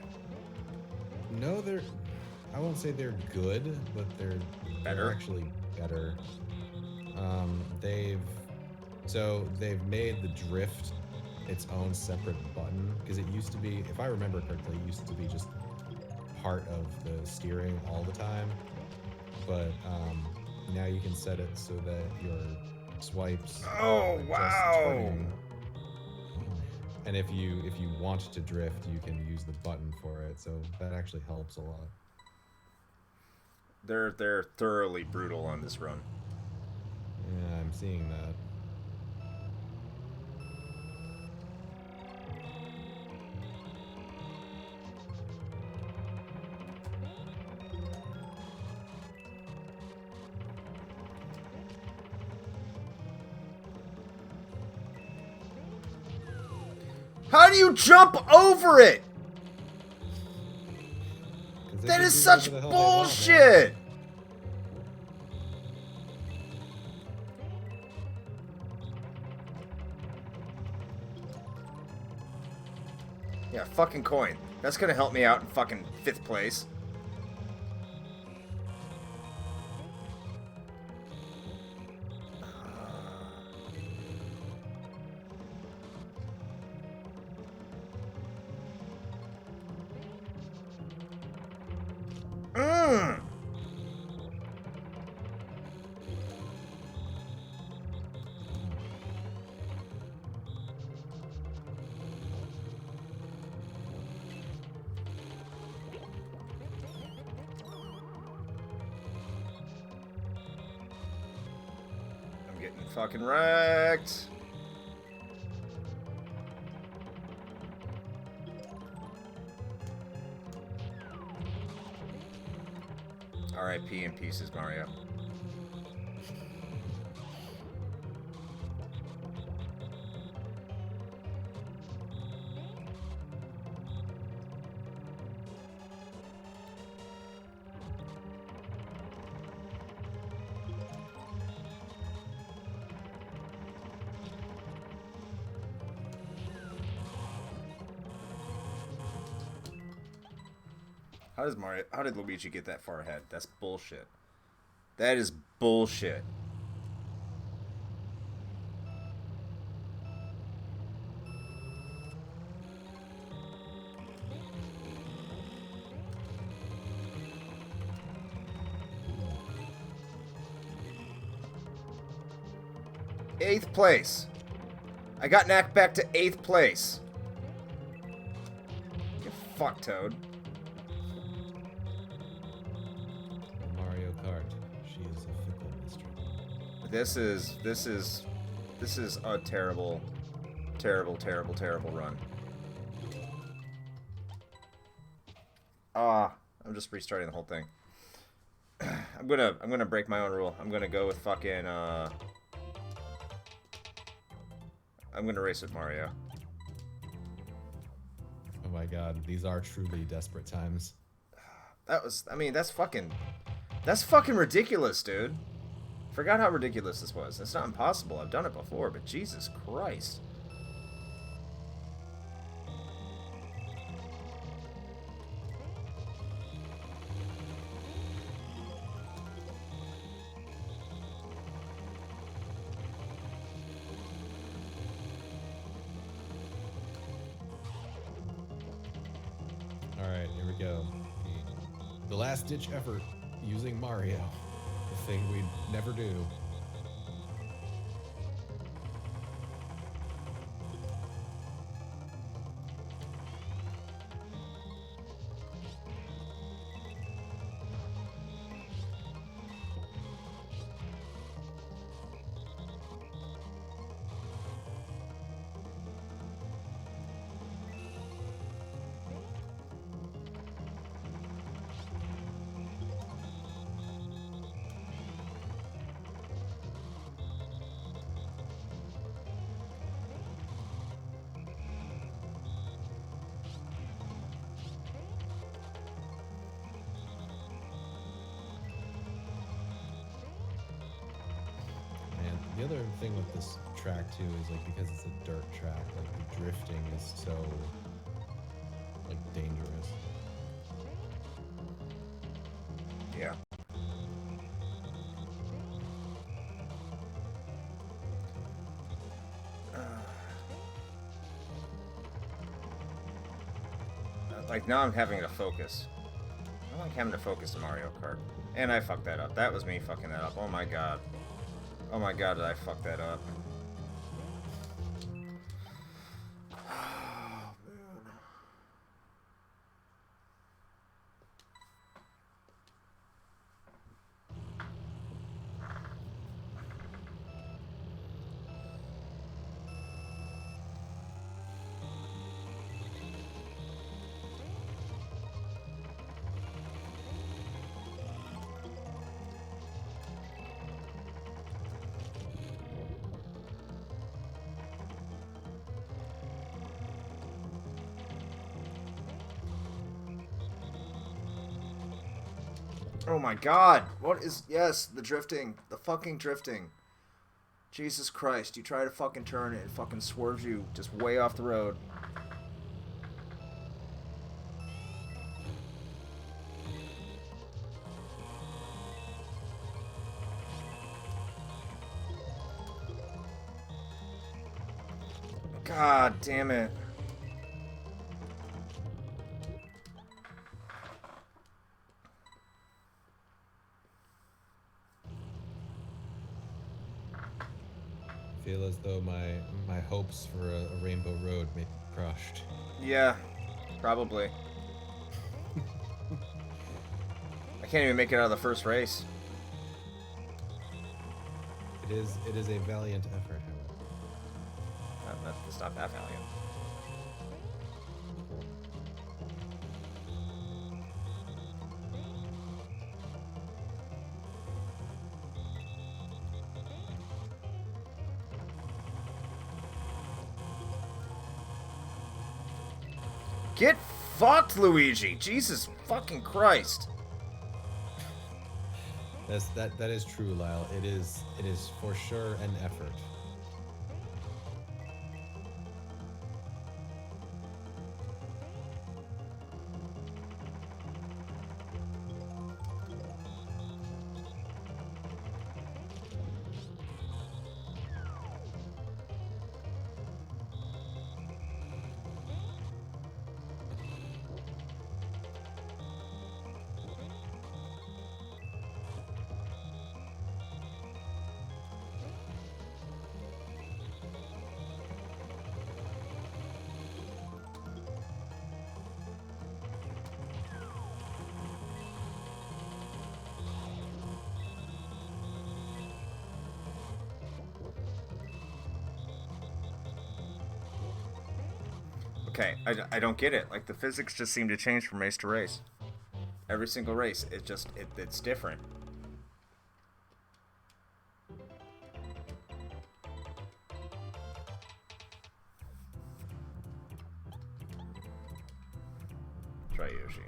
Speaker 2: No, I won't say they're good, but they're
Speaker 1: Better?
Speaker 2: actually better. They've made the drift its own separate button, because it used to be, if I remember correctly, it used to be just part of the steering all the time. But now you can set it so that your swipes
Speaker 1: Oh,
Speaker 2: are just
Speaker 1: wow.
Speaker 2: turning. And if you want to drift, you can use the button for it. So that actually helps a lot.
Speaker 1: They're thoroughly brutal on this run.
Speaker 2: Yeah, I'm seeing that.
Speaker 1: How do you jump over it?
Speaker 2: 'Cause they
Speaker 1: That
Speaker 2: can
Speaker 1: is
Speaker 2: do
Speaker 1: such
Speaker 2: whatever the hell they want, man.
Speaker 1: bullshit! Yeah, fucking coin. That's gonna help me out in fucking 5th place. I'm getting fucking wrecked. R.I.P. in pieces, Mario. How did Luigi get that far ahead? That's bullshit. That is bullshit. Eighth place. I got knocked back to 8th place. Get fucked, Toad.
Speaker 2: Mario Kart. She is a fickle mistress.
Speaker 1: This is a terrible, terrible, terrible, terrible run. I'm just restarting the whole thing. I'm gonna break my own rule. I'm gonna go with fucking I'm gonna race with Mario.
Speaker 2: Oh my god, these are truly desperate times.
Speaker 1: That's fucking ridiculous, dude. Forgot how ridiculous this was. It's not impossible. I've done it before, but Jesus Christ.
Speaker 2: Alright, here we go. The last ditch effort using Mario. The thing we'd never do. The other thing with this track too is like because it's a dirt track, like the drifting is so like dangerous.
Speaker 1: Yeah. Like now I'm having to focus. I don't like having to focus in Mario Kart. And I fucked that up. That was me fucking that up. Oh my god. Oh my god, did I fuck that up? Oh, man. Oh my god! What is... Yes, the drifting. The fucking drifting. Jesus Christ, you try to fucking turn it, it fucking swerves you just way off the road. God damn it.
Speaker 2: Feel as though my hopes for a rainbow road may be crushed.
Speaker 1: Yeah, probably. I can't even make it out of the first race.
Speaker 2: It is a valiant effort, however.
Speaker 1: It's not that valiant. Get fucked, Luigi! Jesus fucking Christ!
Speaker 2: That is true, Lyle. It is for sure an effort.
Speaker 1: Okay, I don't get it. Like, the physics just seem to change from race to race. Every single race, it's different. Try Yoshi.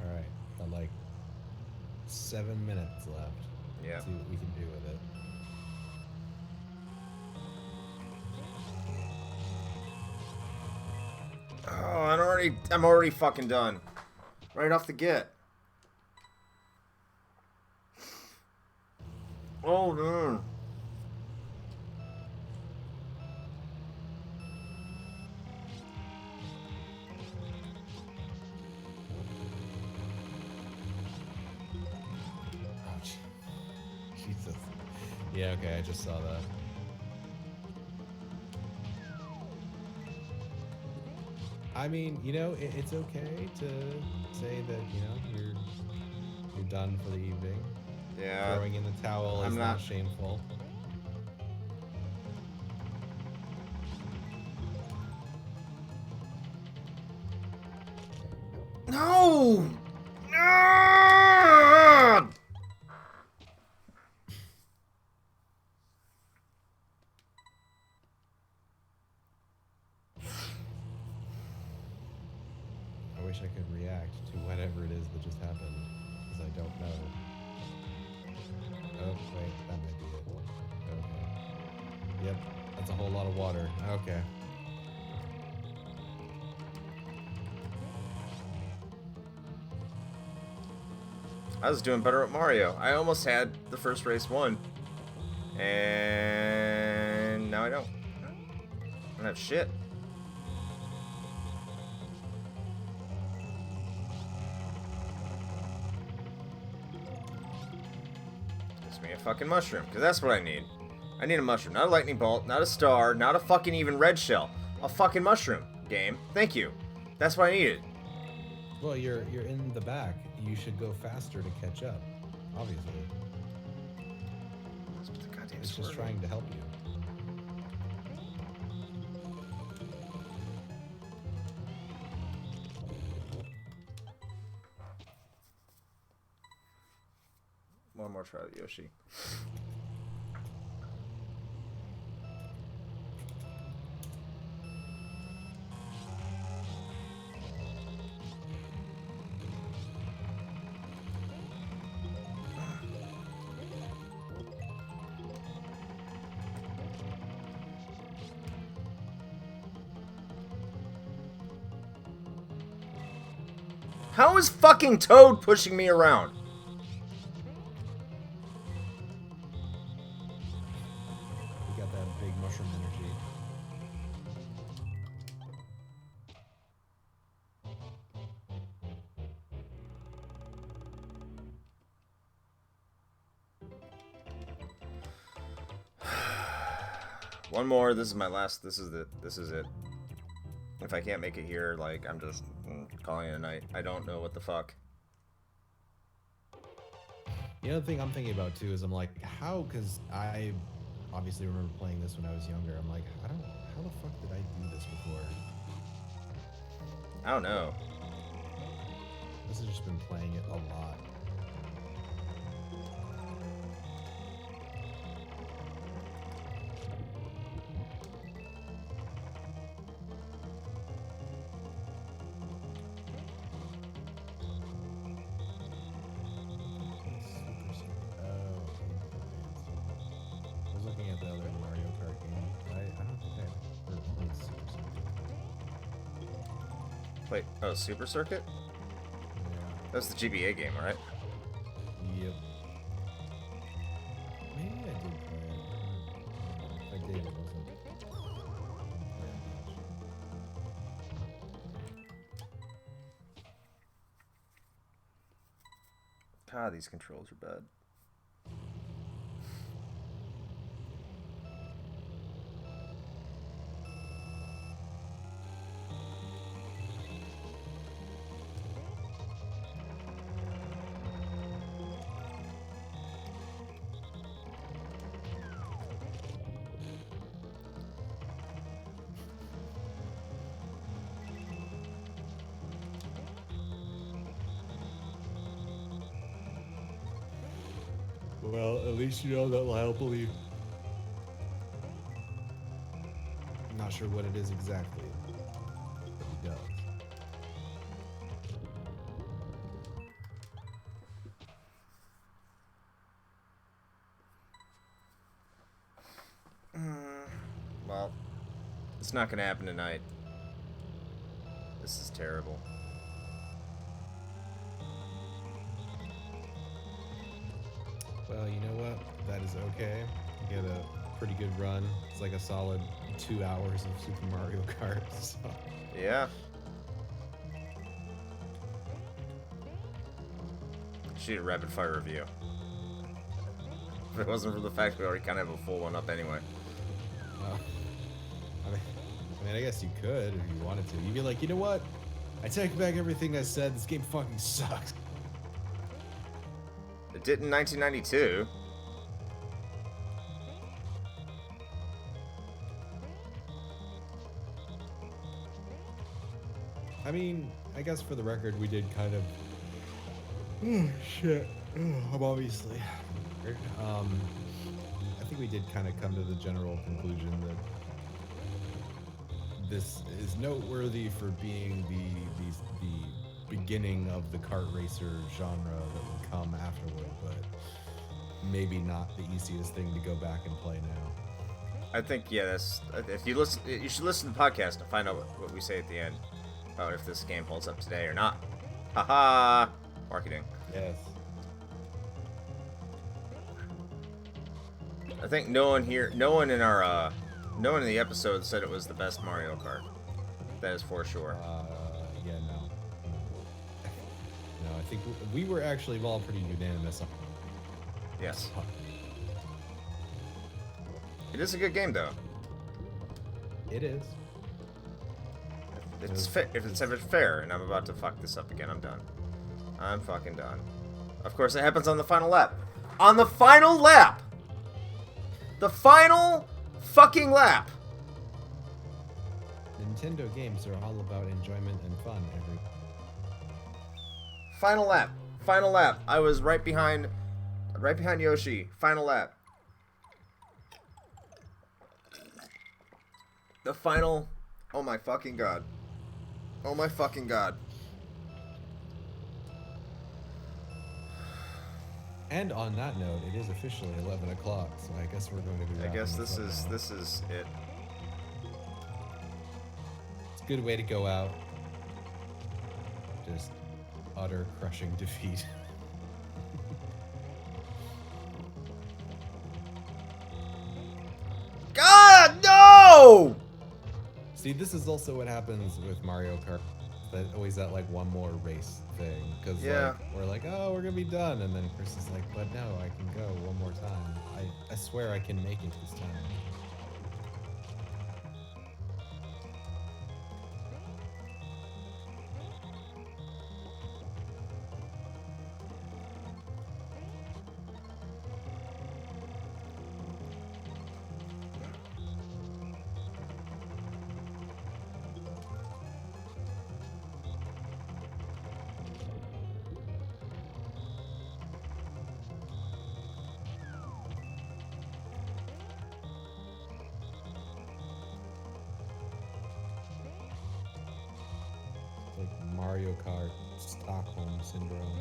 Speaker 2: Alright, got like 7 minutes left.
Speaker 1: Yeah.
Speaker 2: See what we can do with it.
Speaker 1: Oh, I'm already fucking done. Right off the get. Oh, no.
Speaker 2: Ouch. Jesus. Yeah, okay, I just saw that. I mean, you know, it's okay to say that, you know, you're done for the evening.
Speaker 1: Yeah.
Speaker 2: Throwing in the towel is not shameful.
Speaker 1: No! No!
Speaker 2: I wish I could react to whatever it is that just happened, because I don't know. Oh, wait, that might be it. Okay. Yep, that's a whole lot of water. Okay.
Speaker 1: I was doing better at Mario. I almost had the first race won. And now I don't. I don't have shit. Gives me a fucking mushroom, because that's what I need. I need a mushroom, not a lightning bolt, not a star, not a fucking even red shell. A fucking mushroom, game. Thank you. That's what I needed.
Speaker 2: Well, you're in the back. You should go faster to catch up, obviously. It's just trying to help you.
Speaker 1: One more try with Yoshi. How is fucking Toad pushing me around?
Speaker 2: You got that big mushroom energy.
Speaker 1: One more. This is my last. This is it. This is it. If I can't make it here, like, I'm just calling it a night. I don't know what the fuck.
Speaker 2: The other thing I'm thinking about too is I'm like, how? Because I obviously remember playing this when I was younger. I'm like, how the fuck did I do this before?
Speaker 1: I don't know.
Speaker 2: This has just been playing it a lot.
Speaker 1: Wait, oh, Super Circuit?
Speaker 2: Yeah.
Speaker 1: That's the GBA game, right?
Speaker 2: Yep. Maybe I did play it. If I did, it wasn't. Didn't play it much.
Speaker 1: God, these controls are bad.
Speaker 2: Well, at least you know that Lyle believe. I'm not sure what it is exactly, but he does.
Speaker 1: Well, it's not gonna happen tonight. This is terrible.
Speaker 2: Well, you know what? That is okay. You get a pretty good run. It's like a solid 2 hours of Super Mario Kart. So.
Speaker 1: Yeah. Shoot a rapid fire review. If it wasn't for the fact we already kind of have a full one up anyway.
Speaker 2: I mean, I guess you could if you wanted to. You'd be like, you know what? I take back everything I said. This game fucking sucks.
Speaker 1: It did in 1992.
Speaker 2: I mean, I guess for the record, we did kind of. Oh shit! I'm obviously. I think we did kind of come to the general conclusion that this is noteworthy for being the beginning of the kart racer genre that would come afterward, but maybe not the easiest thing to go back and play now.
Speaker 1: I think, yeah, that's. If you listen, you should listen to the podcast to find out what we say at the end about if this game holds up today or not. Haha! Marketing.
Speaker 2: Yes.
Speaker 1: I think no one in the episode said it was the best Mario Kart. That is for sure.
Speaker 2: Yeah, no. No, I think we were actually all pretty unanimous on.
Speaker 1: Yes. It is a good game, though.
Speaker 2: It is.
Speaker 1: If it's fair, and I'm about to fuck this up again, I'm done. I'm fucking done. Of course, it happens on the final lap. On the final lap! The final fucking lap!
Speaker 2: Nintendo games are all about enjoyment and fun.
Speaker 1: Final lap. Final lap. I was right behind Yoshi. Final lap. The final. Oh my fucking god. Oh my fucking god.
Speaker 2: And on that note, it is officially 11 o'clock, so I guess we're going to be.
Speaker 1: I guess
Speaker 2: this
Speaker 1: is it.
Speaker 2: It's a good way to go out. Just utter crushing defeat.
Speaker 1: God, no!
Speaker 2: See, this is also what happens with Mario Kart. That always that like one more race thing, because like, we're like, oh, we're gonna be done, and then Chris is like, but no, I can go one more time. I swear I can make it this time. Like Mario Kart Stockholm Syndrome.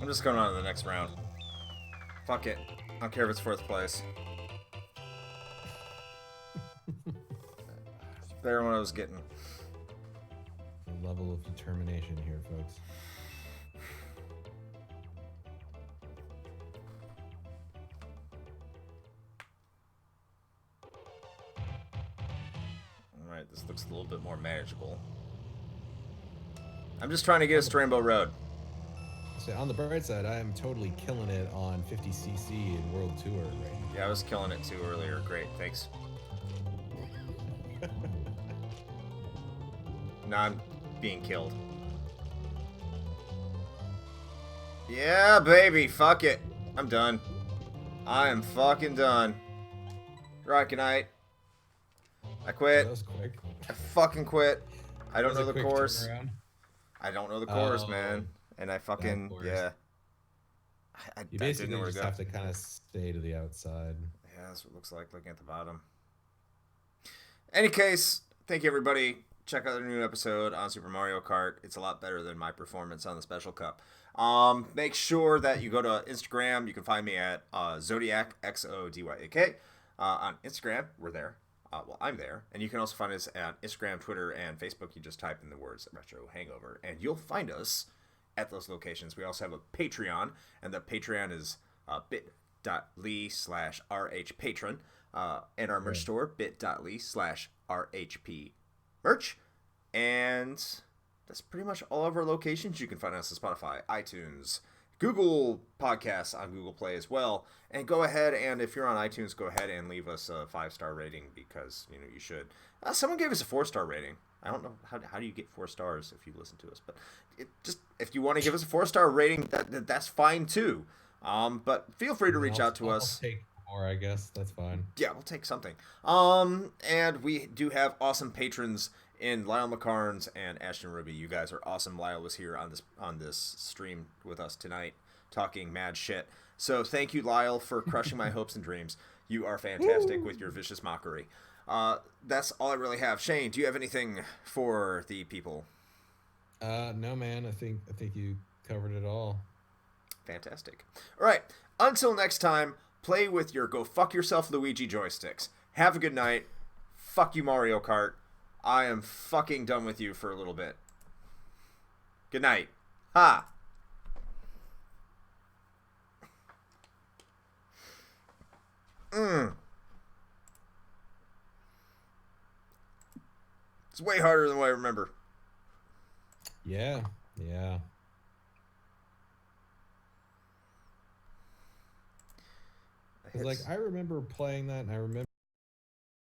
Speaker 1: I'm just going on to the next round. Fuck it. I don't care if it's 4th place. Better than what I was getting.
Speaker 2: The level of determination here, folks.
Speaker 1: Alright, this looks a little bit more manageable. I'm just trying to get us to Rainbow Road.
Speaker 2: So on the bright side, I am totally killing it on 50cc in World Tour right now.
Speaker 1: Yeah, I was killing it too earlier. Great, thanks. Now I'm being killed. Yeah, baby, fuck it. I'm done. I am fucking done. Right, good night. I quit.
Speaker 2: That was quick.
Speaker 1: I fucking quit. I don't
Speaker 2: That
Speaker 1: know
Speaker 2: was a
Speaker 1: the
Speaker 2: quick
Speaker 1: course.
Speaker 2: turnaround.
Speaker 1: I don't know the course,
Speaker 2: Oh,
Speaker 1: man. And I fucking,
Speaker 2: course.
Speaker 1: yeah. I
Speaker 2: You
Speaker 1: didn't
Speaker 2: basically
Speaker 1: know where to
Speaker 2: just
Speaker 1: go.
Speaker 2: have to kind of stay to the outside.
Speaker 1: Yeah, that's what it looks like looking at the bottom. Any case, thank you, everybody. Check out the new episode on Super Mario Kart. It's a lot better than my performance on the Special Cup. Make sure that you go to Instagram. You can find me at Zodiac, XODYAK. On Instagram, we're there. Well, I'm there. And you can also find us at Instagram, Twitter, and Facebook. You just type in the words Retro Hangover, and you'll find us at those locations. We also have a Patreon, and the Patreon is bit.ly/RHPatron. And our merch store, bit.ly/RHPmerch. And that's pretty much all of our locations. You can find us on Spotify, iTunes, Google Podcasts on Google Play as well. And go ahead and, if you're on iTunes, go ahead and leave us a 5-star rating because, you know, you should. Someone gave us a 4-star rating. I don't know how do you get 4 stars if you listen to us, but if you want to give us a 4-star rating, that's fine too. But feel free to reach out to us.
Speaker 2: I'll take more, I guess. That's fine.
Speaker 1: Yeah, we'll take something. And we do have awesome patrons in Lyle McCarnes and Ashton Ruby. You guys are awesome. Lyle was here on this stream with us tonight, talking mad shit. So thank you, Lyle, for crushing my hopes and dreams. You are fantastic with your vicious mockery. That's all I really have. Shane, do you have anything for the people?
Speaker 2: No, man. I think you covered it all.
Speaker 1: Fantastic. All right. Until next time, play with your go fuck yourself Luigi joysticks. Have a good night. Fuck you, Mario Kart. I am fucking done with you for a little bit. Good night. Ha! It's way harder than what I remember.
Speaker 2: Yeah. Because, like, I remember playing that, and I remember